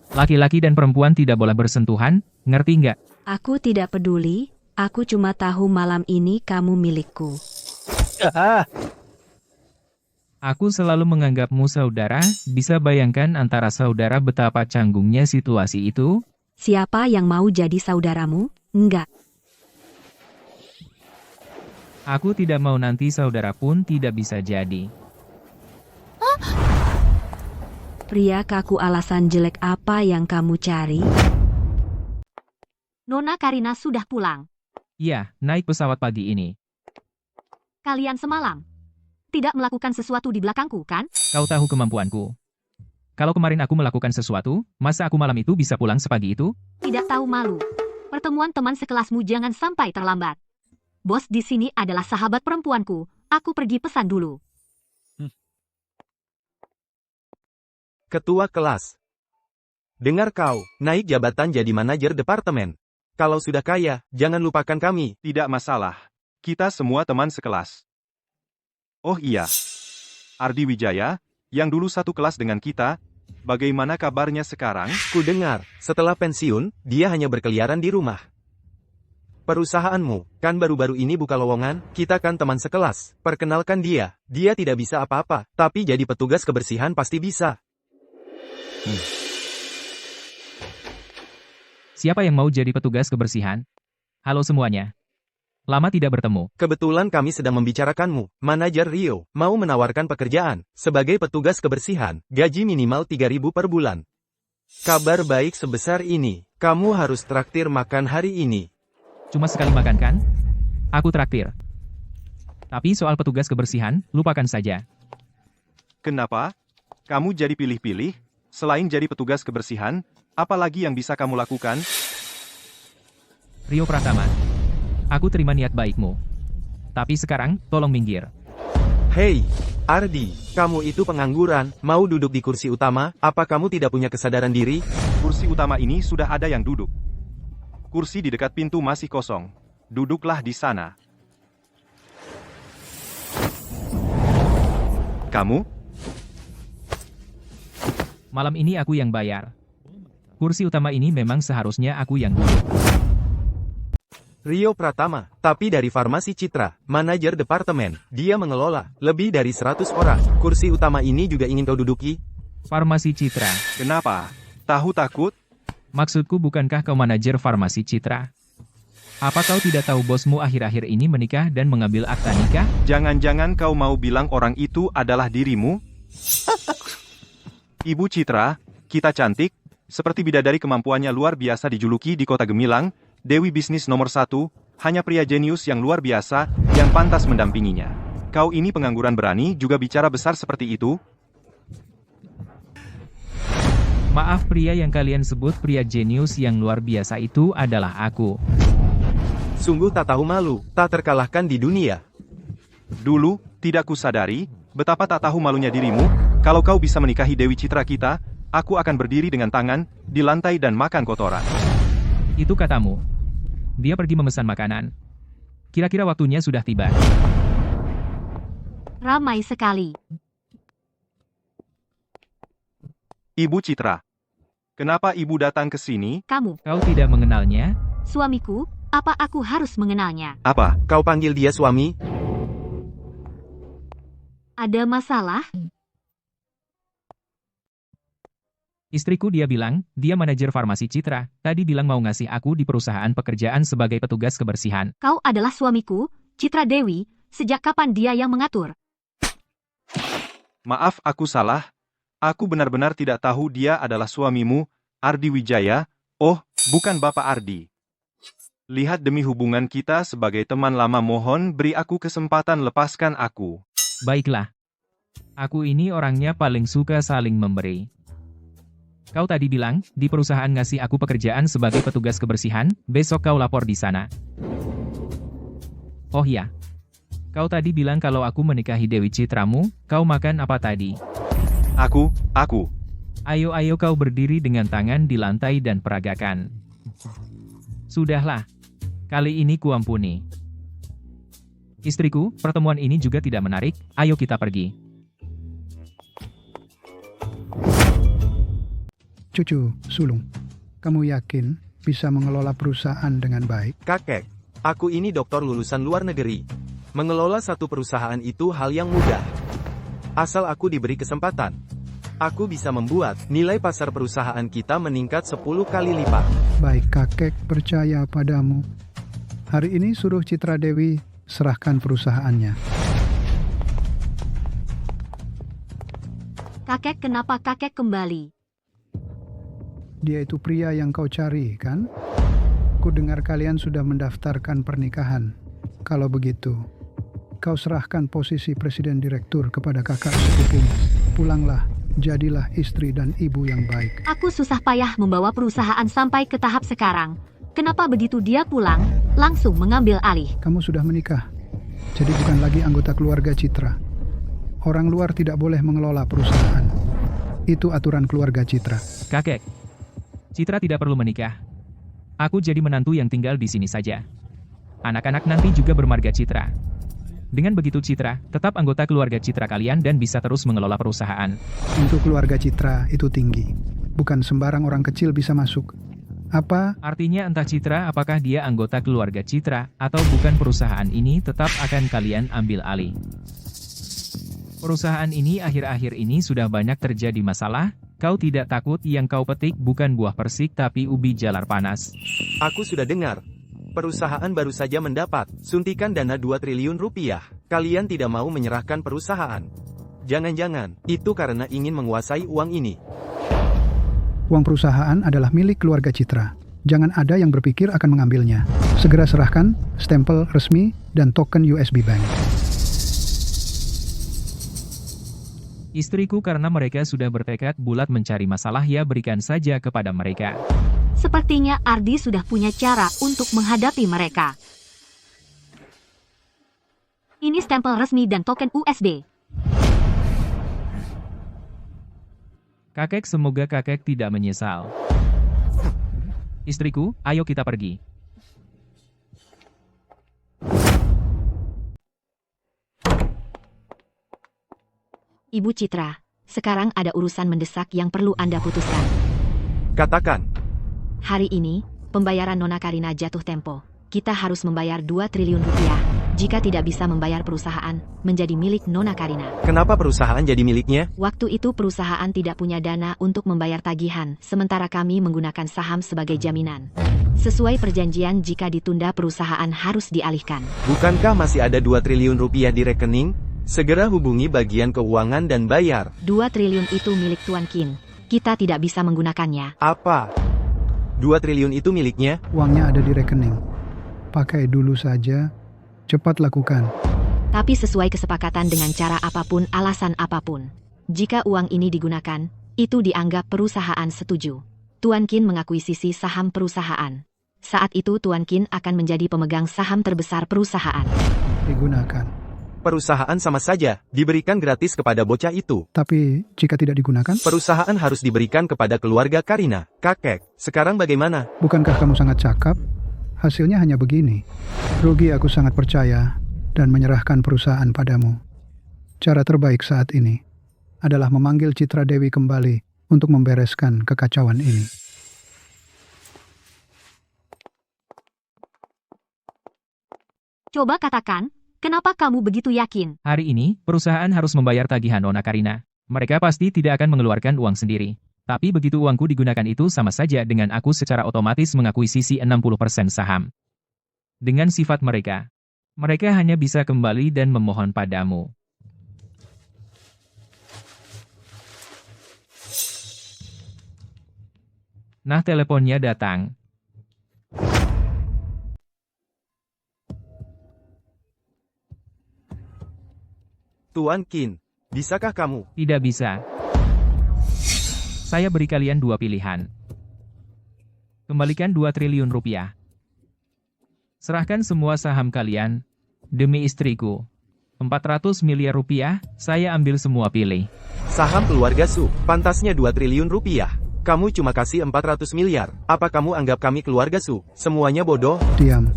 Laki-laki dan perempuan tidak boleh bersentuhan, ngerti nggak? Aku tidak peduli, Aku cuma tahu malam ini kamu milikku. Aku selalu menganggapmu saudara, bisa bayangkan antara saudara betapa canggungnya situasi itu? Siapa yang mau jadi saudaramu? Enggak. Aku tidak mau nanti saudara pun tidak bisa jadi. Pria kaku, alasan jelek apa yang kamu cari? Nona Karina sudah pulang. Iya, naik pesawat pagi ini. Kalian semalam tidak melakukan sesuatu di belakangku, kan? Kau tahu kemampuanku. Kalau kemarin aku melakukan sesuatu, masa aku malam itu bisa pulang sepagi itu? Tidak tahu malu. Pertemuan teman sekelasmu jangan sampai terlambat. Bos di sini adalah sahabat perempuanku. Aku pergi pesan dulu. Ketua kelas. Dengar kau, naik jabatan jadi manajer departemen. Kalau sudah kaya, jangan lupakan kami. Tidak masalah. Kita semua teman sekelas. Oh iya. Ardi Wijaya, yang dulu satu kelas dengan kita, bagaimana kabarnya sekarang? Ku dengar, setelah pensiun, dia hanya berkeliaran di rumah. Perusahaanmu, kan baru-baru ini buka lowongan, kita kan teman sekelas. Perkenalkan dia. Dia tidak bisa apa-apa, tapi jadi petugas kebersihan pasti bisa. Siapa yang mau jadi petugas kebersihan? Halo semuanya. Lama tidak bertemu. Kebetulan kami sedang membicarakanmu. Manajer Rio, mau menawarkan pekerjaan. Sebagai petugas kebersihan, gaji minimal 3.000 per bulan. Kabar baik sebesar ini, kamu harus traktir makan hari ini. Cuma sekali makan kan? Aku traktir. Tapi soal petugas kebersihan, lupakan saja. Kenapa? Kamu jadi pilih-pilih? Selain jadi petugas kebersihan, apa lagi yang bisa kamu lakukan? Rio Pratama. Aku terima niat baikmu. Tapi sekarang, tolong minggir. Hei, Ardi, kamu itu pengangguran, mau duduk di kursi utama, apa kamu tidak punya kesadaran diri? Kursi utama ini sudah ada yang duduk. Kursi di dekat pintu masih kosong. Duduklah di sana. Kamu? Malam ini aku yang bayar. Kursi utama ini memang seharusnya aku yang duduk. Rio Pratama, tapi dari Farmasi Citra, manajer departemen. Dia mengelola lebih dari 100 orang. Kursi utama ini juga ingin kau duduki? Farmasi Citra. Kenapa? Tahu takut? Maksudku bukankah kau manajer Farmasi Citra? Apa kau tidak tahu bosmu akhir-akhir ini menikah dan mengambil akta nikah? Jangan-jangan kau mau bilang orang itu adalah dirimu? Ibu Citra, kita cantik, seperti bidadari kemampuannya luar biasa dijuluki di kota Gemilang, Dewi bisnis nomor 1, hanya pria jenius yang luar biasa, yang pantas mendampinginya. Kau ini pengangguran berani juga bicara besar seperti itu? Maaf, pria yang kalian sebut pria jenius yang luar biasa itu adalah aku. Sungguh tak tahu malu, tak terkalahkan di dunia. Dulu, tidak kusadari, betapa tak tahu malunya dirimu, kalau kau bisa menikahi Dewi Citra kita, aku akan berdiri dengan tangan di lantai dan makan kotoran. Itu katamu. Dia pergi memesan makanan. Kira-kira waktunya sudah tiba. Ramai sekali. Ibu Citra, kenapa ibu datang ke sini? Kamu, Kau tidak mengenalnya? suamiku, apa aku harus mengenalnya? Apa? Kau panggil dia suami? Ada masalah? Istriku, dia bilang, dia manajer Farmasi Citra. Tadi bilang mau ngasih aku di perusahaan pekerjaan sebagai petugas kebersihan. Kau adalah suamiku, Citra Dewi. Sejak kapan dia yang mengatur? Maaf, aku salah. Aku benar-benar tidak tahu dia adalah suamimu, Ardi Wijaya. Oh, bukan Bapak Ardi. Lihat, demi hubungan kita sebagai teman lama, mohon beri aku kesempatan, lepaskan aku. Baiklah. Aku ini orangnya paling suka saling memberi. Kau tadi bilang, di perusahaan ngasih aku pekerjaan sebagai petugas kebersihan, besok kau lapor di sana. Oh ya. Kau tadi bilang kalau aku menikahi Dewi Citramu, kau makan apa tadi? Aku. Ayo kau berdiri dengan tangan di lantai dan peragakan. Sudahlah. Kali ini kuampuni. Istriku, pertemuan ini juga tidak menarik, ayo kita pergi. Cucu, sulung, kamu yakin bisa mengelola perusahaan dengan baik? Kakek, Aku ini dokter lulusan luar negeri. Mengelola satu perusahaan itu hal yang mudah. Asal aku diberi kesempatan. Aku bisa membuat nilai pasar perusahaan kita meningkat 10 kali lipat. Baik, kakek percaya padamu. Hari ini suruh Citra Dewi serahkan perusahaannya. Kakek, kenapa kakek kembali? Dia itu pria yang kau cari, kan? Ku dengar kalian sudah mendaftarkan pernikahan. Kalau begitu, kau serahkan posisi presiden direktur kepada kakak sepupumu. Pulanglah, jadilah istri dan ibu yang baik. Aku susah payah membawa perusahaan sampai ke tahap sekarang. Kenapa begitu dia pulang, langsung mengambil alih? Kamu sudah menikah, jadi bukan lagi anggota keluarga Citra. Orang luar tidak boleh mengelola perusahaan. Itu aturan keluarga Citra. Kakek, Citra tidak perlu menikah. Aku jadi menantu yang tinggal di sini saja. Anak-anak nanti juga bermarga Citra. Dengan begitu Citra tetap anggota keluarga Citra kalian dan bisa terus mengelola perusahaan. Untuk keluarga Citra itu tinggi. Bukan sembarang orang kecil bisa masuk. Apa? Artinya entah Citra apakah dia anggota keluarga Citra atau bukan, perusahaan ini tetap akan kalian ambil alih. Perusahaan ini akhir-akhir ini sudah banyak terjadi masalah. Kau tidak takut yang kau petik bukan buah persik tapi ubi jalar panas. Aku sudah dengar. Perusahaan baru saja mendapat suntikan dana 2 triliun rupiah. Kalian tidak mau menyerahkan perusahaan. Jangan-jangan, itu karena ingin menguasai uang ini. Uang perusahaan adalah milik keluarga Citra. Jangan ada yang berpikir akan mengambilnya. Segera serahkan stempel resmi dan token USB Bank. Istriku karena mereka sudah bertekad bulat mencari masalah, ya berikan saja kepada mereka. Sepertinya Ardi sudah punya cara untuk menghadapi mereka. Ini stempel resmi dan token USB. Kakek, semoga kakek tidak menyesal. Istriku, ayo kita pergi. Ibu Citra, sekarang ada urusan mendesak yang perlu Anda putuskan. Katakan. Hari ini, pembayaran Nona Karina jatuh tempo. Kita harus membayar 2 triliun rupiah. Jika tidak bisa membayar, perusahaan menjadi milik Nona Karina. Kenapa perusahaan jadi miliknya? Waktu itu perusahaan tidak punya dana untuk membayar tagihan, sementara kami menggunakan saham sebagai jaminan. Sesuai perjanjian, jika ditunda perusahaan harus dialihkan. Bukankah masih ada 2 triliun rupiah di rekening? Segera hubungi bagian keuangan dan bayar. 2 triliun itu milik Tuan Kin. Kita tidak bisa menggunakannya. Apa? 2 triliun itu miliknya? Uangnya ada di rekening. Pakai dulu saja. Cepat lakukan. Tapi sesuai kesepakatan dengan cara apapun, alasan apapun. Jika uang ini digunakan, itu dianggap perusahaan setuju. Tuan Kin mengakuisisi saham perusahaan. Saat itu Tuan Kin akan menjadi pemegang saham terbesar perusahaan. Digunakan. Perusahaan sama saja diberikan gratis kepada bocah itu. Tapi jika tidak digunakan? Perusahaan harus diberikan kepada keluarga Karina. Kakek, sekarang bagaimana? Bukankah kamu sangat cakap? Hasilnya hanya begini. Rugi aku sangat percaya dan menyerahkan perusahaan padamu. Cara terbaik saat ini adalah memanggil Citra Dewi kembali untuk membereskan kekacauan ini. Coba katakan, kenapa kamu begitu yakin? Hari ini, perusahaan harus membayar tagihan Nona Karina. Mereka pasti tidak akan mengeluarkan uang sendiri. Tapi begitu uangku digunakan, itu sama saja dengan aku secara otomatis mengakuisisi 60% saham. Dengan sifat mereka, mereka hanya bisa kembali dan memohon padamu. Nah, teleponnya datang. Tuan Kin, bisakah kamu? Tidak bisa. Saya beri kalian 2 pilihan. Kembalikan 2 triliun rupiah. Serahkan semua saham kalian. Demi istriku. 400 miliar rupiah, saya ambil semua, pilih. Saham keluarga Su, pantasnya 2 triliun rupiah. Kamu cuma kasih 400 miliar. Apa kamu anggap kami keluarga Su? Semuanya bodoh? Diam.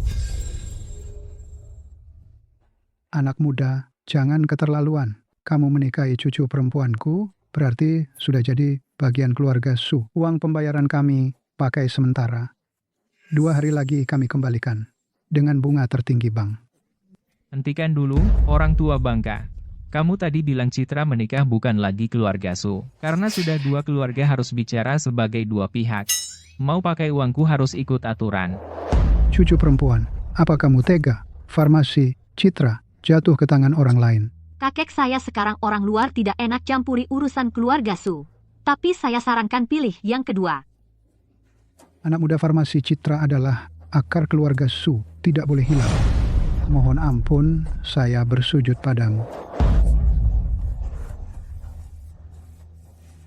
Anak muda, jangan keterlaluan. Kamu menikahi cucu perempuanku, berarti sudah jadi bagian keluarga Su. Uang pembayaran kami pakai sementara. 2 hari lagi kami kembalikan. dengan bunga tertinggi bank. Hentikan dulu, orang tua bangka. Kamu tadi bilang Citra menikah bukan lagi keluarga Su. Karena sudah dua keluarga harus bicara sebagai dua pihak. Mau pakai uangku harus ikut aturan. Cucu perempuan, apa kamu tega? Farmasi Citra jatuh ke tangan orang lain. Kakek saya sekarang orang luar tidak enak campuri urusan keluarga Su. Tapi saya sarankan pilih yang kedua. Anak muda farmasi Citra adalah akar keluarga Su, tidak boleh hilang. Mohon ampun, saya bersujud padamu.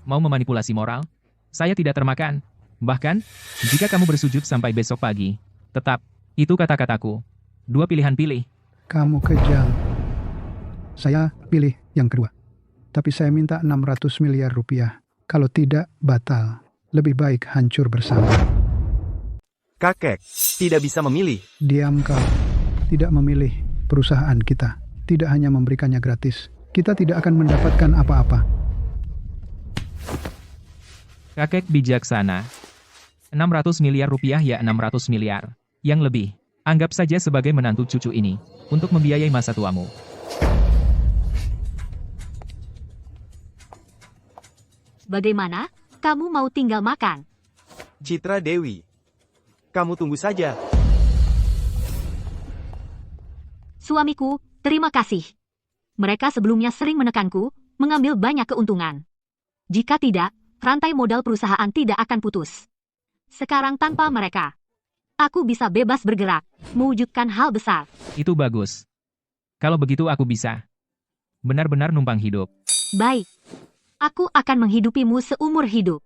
Mau memanipulasi moral? Saya tidak termakan. Bahkan, jika kamu bersujud sampai besok pagi, tetap, itu kata-kataku. Dua pilihan pilih. Kamu kejam. Saya pilih yang kedua. Tapi saya minta 600 miliar rupiah. Kalau tidak, batal. Lebih baik hancur bersama. Kakek, tidak bisa memilih. Diam kau. Tidak memilih perusahaan kita. Tidak hanya memberikannya gratis. Kita tidak akan mendapatkan apa-apa. Kakek bijaksana. 600 miliar rupiah ya 600 miliar. Yang lebih, anggap saja sebagai menantu cucu ini, untuk membiayai masa tuamu. Bagaimana? Kamu mau tinggal makan? Citra Dewi, kamu tunggu saja. Suamiku, terima kasih. Mereka sebelumnya sering menekanku, mengambil banyak keuntungan. Jika tidak, rantai modal perusahaan tidak akan putus. Sekarang tanpa mereka, aku bisa bebas bergerak, mewujudkan hal besar. Itu bagus. Kalau begitu aku bisa. Benar-benar numpang hidup. Baik. Aku akan menghidupimu seumur hidup.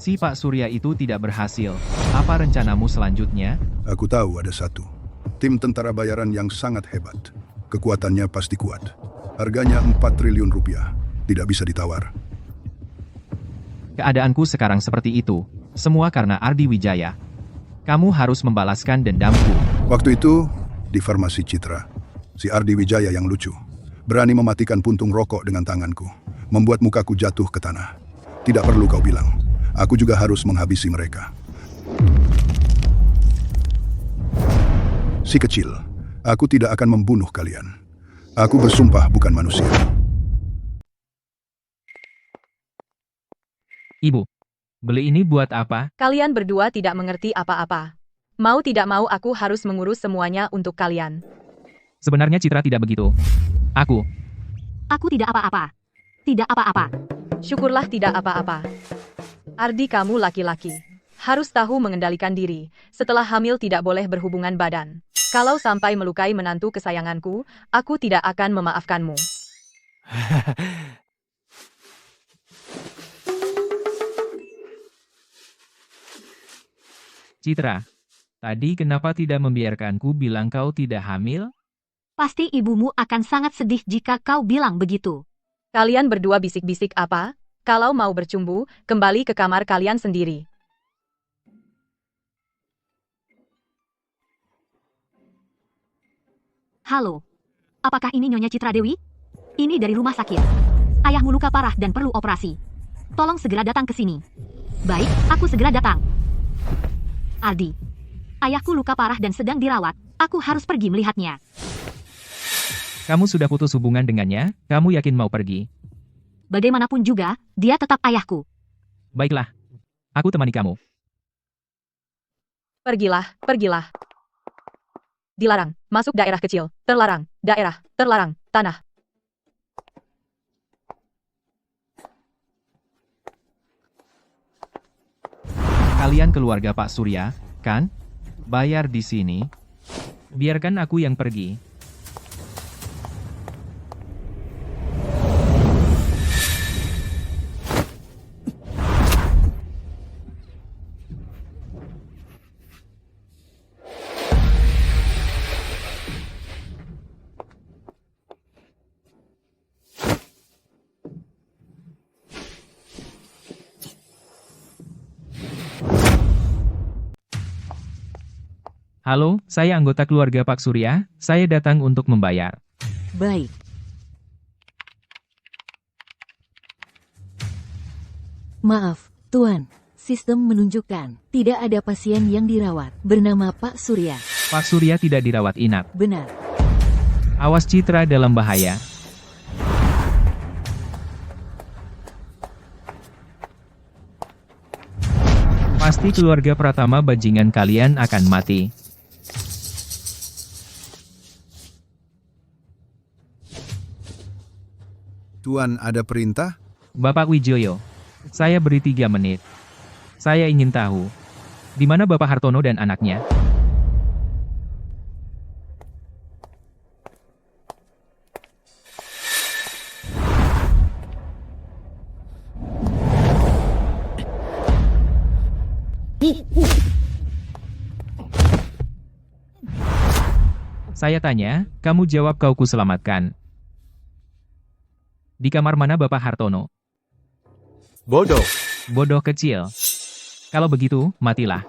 Si Pak Surya itu tidak berhasil. Apa rencanamu selanjutnya? Aku tahu ada satu. Tim tentara bayaran yang sangat hebat. Kekuatannya pasti kuat. Harganya 4 triliun rupiah. Tidak bisa ditawar. Keadaanku sekarang seperti itu. Semua karena Ardi Wijaya. Kamu harus membalaskan dendamku. Waktu itu, di farmasi Citra, si Ardi Wijaya yang lucu, berani mematikan puntung rokok dengan tanganku, membuat mukaku jatuh ke tanah. Tidak perlu kau bilang, aku juga harus menghabisi mereka. Si kecil, aku tidak akan membunuh kalian. Aku bersumpah bukan manusia. Ibu, beli ini buat apa? Kalian berdua tidak mengerti apa-apa. Mau tidak mau aku harus mengurus semuanya untuk kalian. Sebenarnya Citra tidak begitu. Aku tidak apa-apa. Tidak apa-apa. Syukurlah tidak apa-apa. Ardi, kamu laki-laki. Harus tahu mengendalikan diri. Setelah hamil tidak boleh berhubungan badan. Kalau sampai melukai menantu kesayanganku, aku tidak akan memaafkanmu. Citra, tadi kenapa tidak membiarkanku bilang kau tidak hamil? Pasti ibumu akan sangat sedih jika kau bilang begitu. Kalian berdua bisik-bisik apa? Kalau mau bercumbu, kembali ke kamar kalian sendiri. Halo. Apakah ini Nyonya Citra Dewi? Ini dari rumah sakit. Ayahmu luka parah dan perlu operasi. Tolong segera datang ke sini. Baik, aku segera datang. Ardi. Ayahku luka parah dan sedang dirawat. Aku harus pergi melihatnya. Kamu sudah putus hubungan dengannya, kamu yakin mau pergi? Bagaimanapun juga, dia tetap ayahku. Baiklah. Aku temani kamu. Pergilah, pergilah. Dilarang, masuk daerah kecil, terlarang, daerah, terlarang, tanah. Kalian keluarga Pak Surya, kan? Bayar di sini. Biarkan aku yang pergi. Halo, saya anggota keluarga Pak Surya. Saya datang untuk membayar. Baik. Maaf, Tuan. Sistem menunjukkan tidak ada pasien yang dirawat bernama Pak Surya. Pak Surya tidak dirawat inap. Benar. Awas Citra dalam bahaya. Pasti keluarga Pratama bajingan kalian akan mati. Tuan, ada perintah? Bapak Wijoyo, saya beri 3 menit. Saya ingin tahu, di mana Bapak Hartono dan anaknya? Saya tanya, kamu jawab kau kuselamatkan. Di kamar mana Bapak Hartono? Bodoh. Bodoh kecil. Kalau begitu, matilah.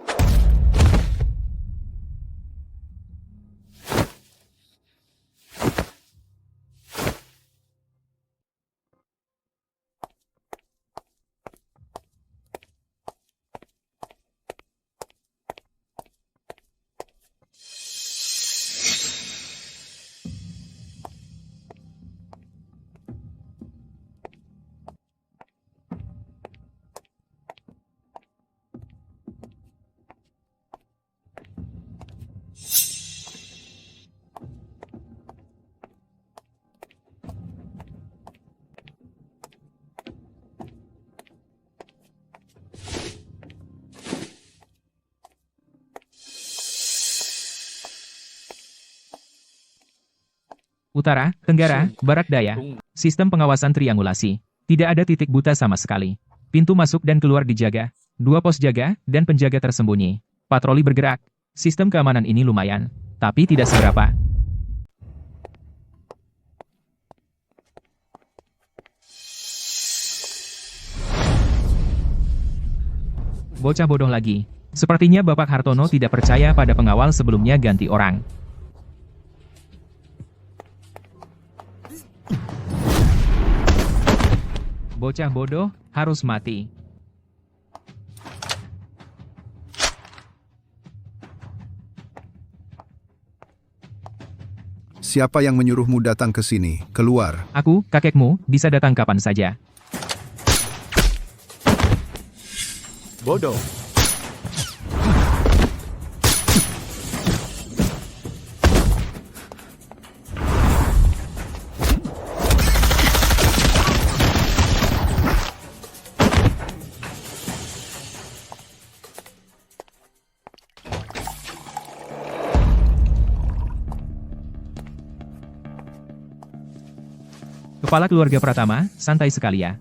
Utara, Tenggara, Barat Daya. Sistem pengawasan triangulasi. Tidak ada titik buta sama sekali. Pintu masuk dan keluar dijaga. 2 pos jaga, dan penjaga tersembunyi. Patroli bergerak. Sistem keamanan ini lumayan. Tapi tidak seberapa. Bocah bodoh lagi. Sepertinya Bapak Hartono tidak percaya pada pengawal sebelumnya ganti orang. Bocah bodoh, harus mati. Siapa yang menyuruhmu datang ke sini? Keluar. Aku, kakekmu, bisa datang kapan saja. Bodoh. Kepala keluarga Pratama, santai sekali ya.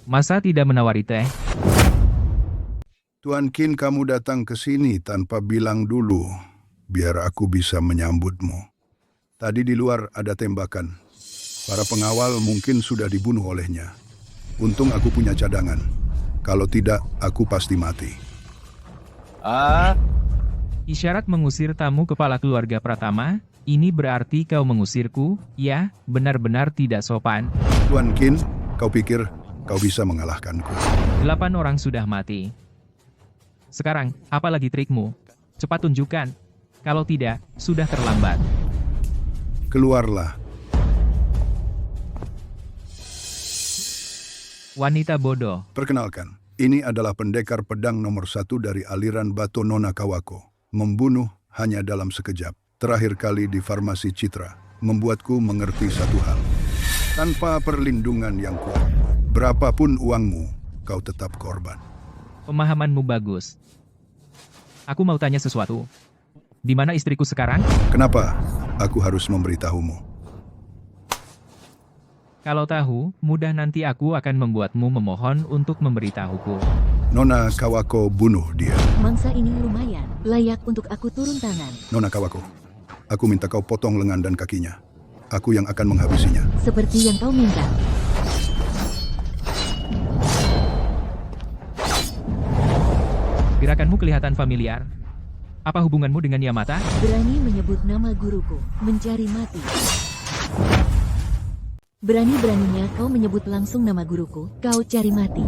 Masa tidak menawari teh? Tuan Qin, kamu datang ke sini tanpa bilang dulu, biar aku bisa menyambutmu. Tadi di luar ada tembakan. Para pengawal mungkin sudah dibunuh olehnya. Untung aku punya cadangan. Kalau tidak, aku pasti mati. Isyarat mengusir tamu kepala keluarga Pratama, ini berarti kau mengusirku, ya, benar-benar tidak sopan. Tuan Qin, kau pikir kau bisa mengalahkanku? 8 orang sudah mati. Sekarang, apa lagi trikmu? Cepat tunjukkan. Kalau tidak, sudah terlambat. Keluarlah. Wanita bodoh. Perkenalkan, ini adalah pendekar pedang nomor 1 dari aliran Bato Nona Kawako. Membunuh hanya dalam sekejap. Terakhir kali di farmasi Citra, membuatku mengerti satu hal. Tanpa perlindungan yang kuat, berapapun uangmu, kau tetap korban. Pemahamanmu bagus. Aku mau tanya sesuatu. Di mana istriku sekarang? Kenapa aku harus memberitahumu? Kalau tahu, mudah nanti aku akan membuatmu memohon untuk memberitahuku. Nona Kawako bunuh dia. Mangsa ini lumayan, layak untuk aku turun tangan. Nona Kawako, aku minta kau potong lengan dan kakinya. Aku yang akan menghabisinya. Seperti yang kau minta. Gerakanmu kelihatan familiar. Apa hubunganmu dengan Yamata? Berani menyebut nama guruku, mencari mati. Berani-beraninya kau menyebut langsung nama guruku, kau cari mati.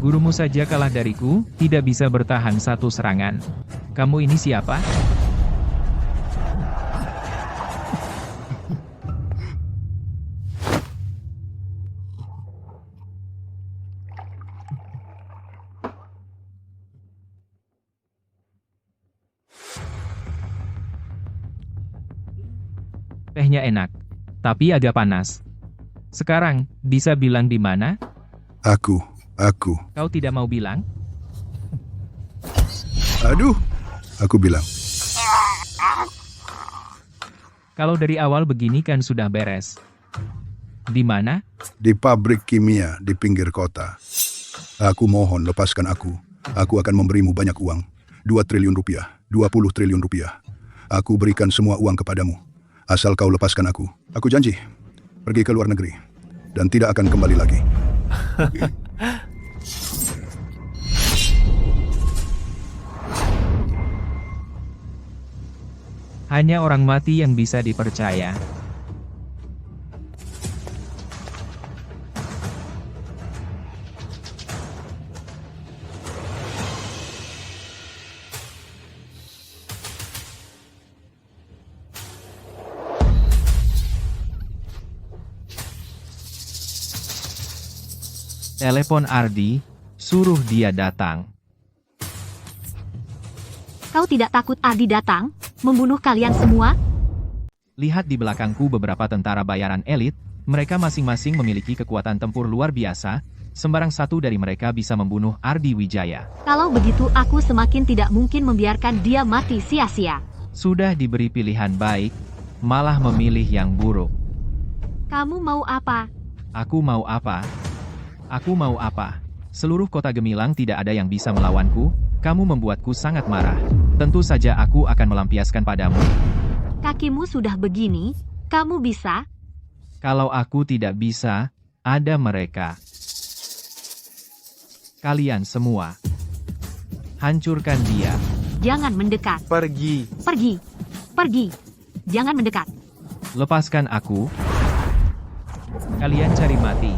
Gurumu saja kalah dariku, tidak bisa bertahan satu serangan. Kamu ini siapa? Tehnya enak, tapi agak panas. Sekarang, bisa bilang di mana? Aku. Kau tidak mau bilang? Aduh, aku bilang. Kalau dari awal begini kan sudah beres. Di mana? Di pabrik kimia di pinggir kota. Aku mohon lepaskan aku. Aku akan memberimu banyak uang. 2 triliun rupiah, 20 triliun rupiah. Aku berikan semua uang kepadamu. Asal kau lepaskan aku. Aku janji, pergi ke luar negeri. Dan tidak akan kembali lagi. Hanya orang mati yang bisa dipercaya. Telepon Ardi, suruh dia datang. Kau tidak takut Ardi datang, membunuh kalian semua? Lihat di belakangku beberapa tentara bayaran elit, mereka masing-masing memiliki kekuatan tempur luar biasa, sembarang satu dari mereka bisa membunuh Ardi Wijaya. Kalau begitu aku semakin tidak mungkin membiarkan dia mati sia-sia. Sudah diberi pilihan baik, malah memilih yang buruk. Kamu mau apa? Aku mau apa? Aku mau apa? Seluruh kota Gemilang tidak ada yang bisa melawanku, kamu membuatku sangat marah. Tentu saja aku akan melampiaskan padamu. Kakimu sudah begini, kamu bisa? Kalau aku tidak bisa, ada mereka. Kalian semua. Hancurkan dia. Jangan mendekat. Pergi. Pergi. Pergi. Jangan mendekat. Lepaskan aku. Kalian cari mati.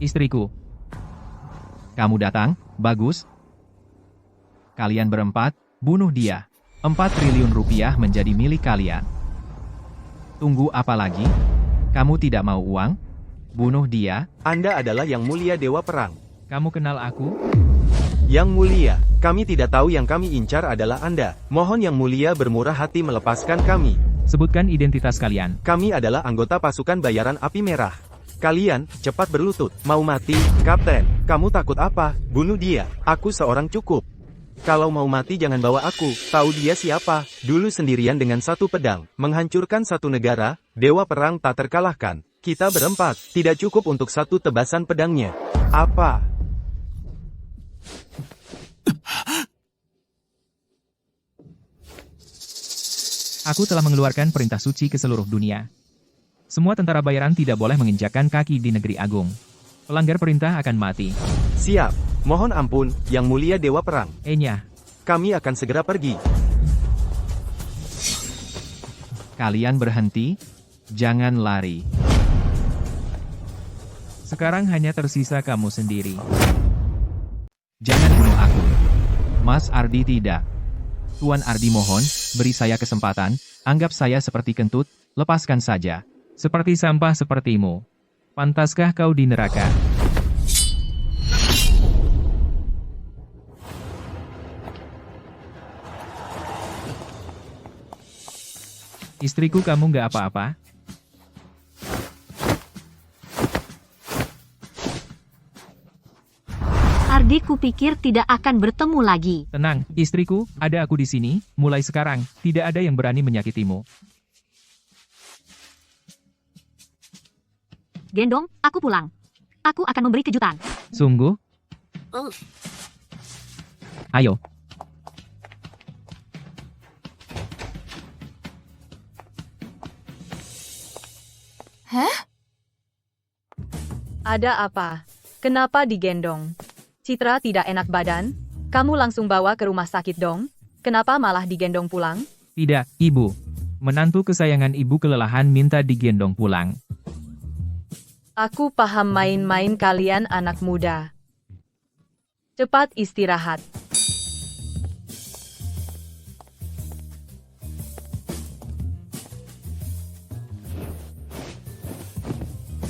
Istriku. Kamu datang, bagus. Kalian berempat, bunuh dia. 4 triliun rupiah menjadi milik kalian. Tunggu apa lagi? Kamu tidak mau uang? Bunuh dia. Anda adalah Yang Mulia Dewa Perang. Kamu kenal aku? Yang Mulia, kami tidak tahu yang kami incar adalah Anda. Mohon Yang Mulia bermurah hati melepaskan kami. Sebutkan identitas kalian. Kami adalah anggota pasukan bayaran Api Merah. Kalian, cepat berlutut. Mau mati, Kapten? Kamu takut apa? Bunuh dia. Aku seorang cukup. Kalau mau mati jangan bawa aku. Tahu dia siapa? Dulu sendirian dengan satu pedang. Menghancurkan satu negara, Dewa Perang tak terkalahkan. Kita berempat, tidak cukup untuk satu tebasan pedangnya. Apa? Aku telah mengeluarkan perintah suci ke seluruh dunia. Semua tentara bayaran tidak boleh menginjakkan kaki di negeri agung. Pelanggar perintah akan mati. Siap. Mohon ampun, Yang Mulia Dewa Perang. Enya. Kami akan segera pergi. Kalian berhenti. Jangan lari. Sekarang hanya tersisa kamu sendiri. Jangan bunuh aku. Mas Ardi tidak. Tuan Ardi mohon, beri saya kesempatan, anggap saya seperti kentut, lepaskan saja. Seperti sampah sepertimu. Pantaskah kau di neraka? Istriku, kamu nggak apa-apa? Ardi kupikir tidak akan bertemu lagi. Tenang, istriku, ada aku di sini, mulai sekarang, tidak ada yang berani menyakitimu. Gendong, aku pulang. Aku akan memberi kejutan. Sungguh? Ayo. Hah? Ada apa? Kenapa digendong? Citra tidak enak badan? Kamu langsung bawa ke rumah sakit dong? Kenapa malah digendong pulang? Tidak, Ibu. Menantu kesayangan Ibu kelelahan minta digendong pulang. Aku paham main-main kalian anak muda. Cepat istirahat.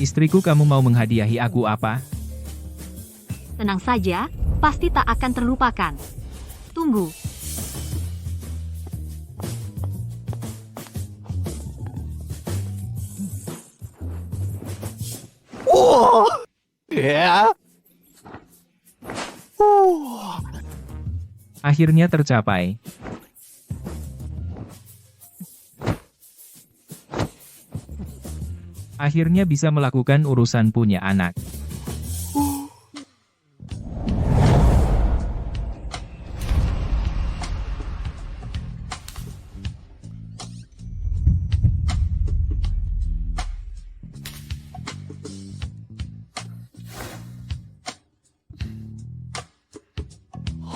Istriku, kamu mau menghadiahi aku apa? Tenang saja, pasti tak akan terlupakan. Tunggu. Akhirnya tercapai. Akhirnya bisa melakukan urusan punya anak.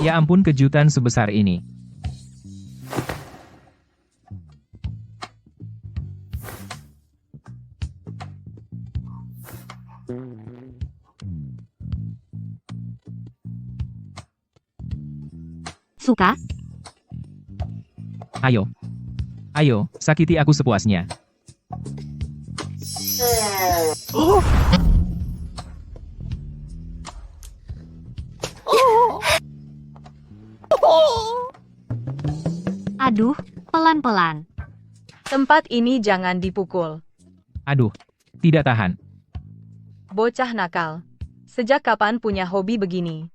Ya ampun, kejutan sebesar ini. Suka? Ayo. Ayo, sakiti aku sepuasnya. Aduh, pelan-pelan. Tempat ini jangan dipukul. Aduh, tidak tahan. Bocah nakal. Sejak kapan punya hobi begini?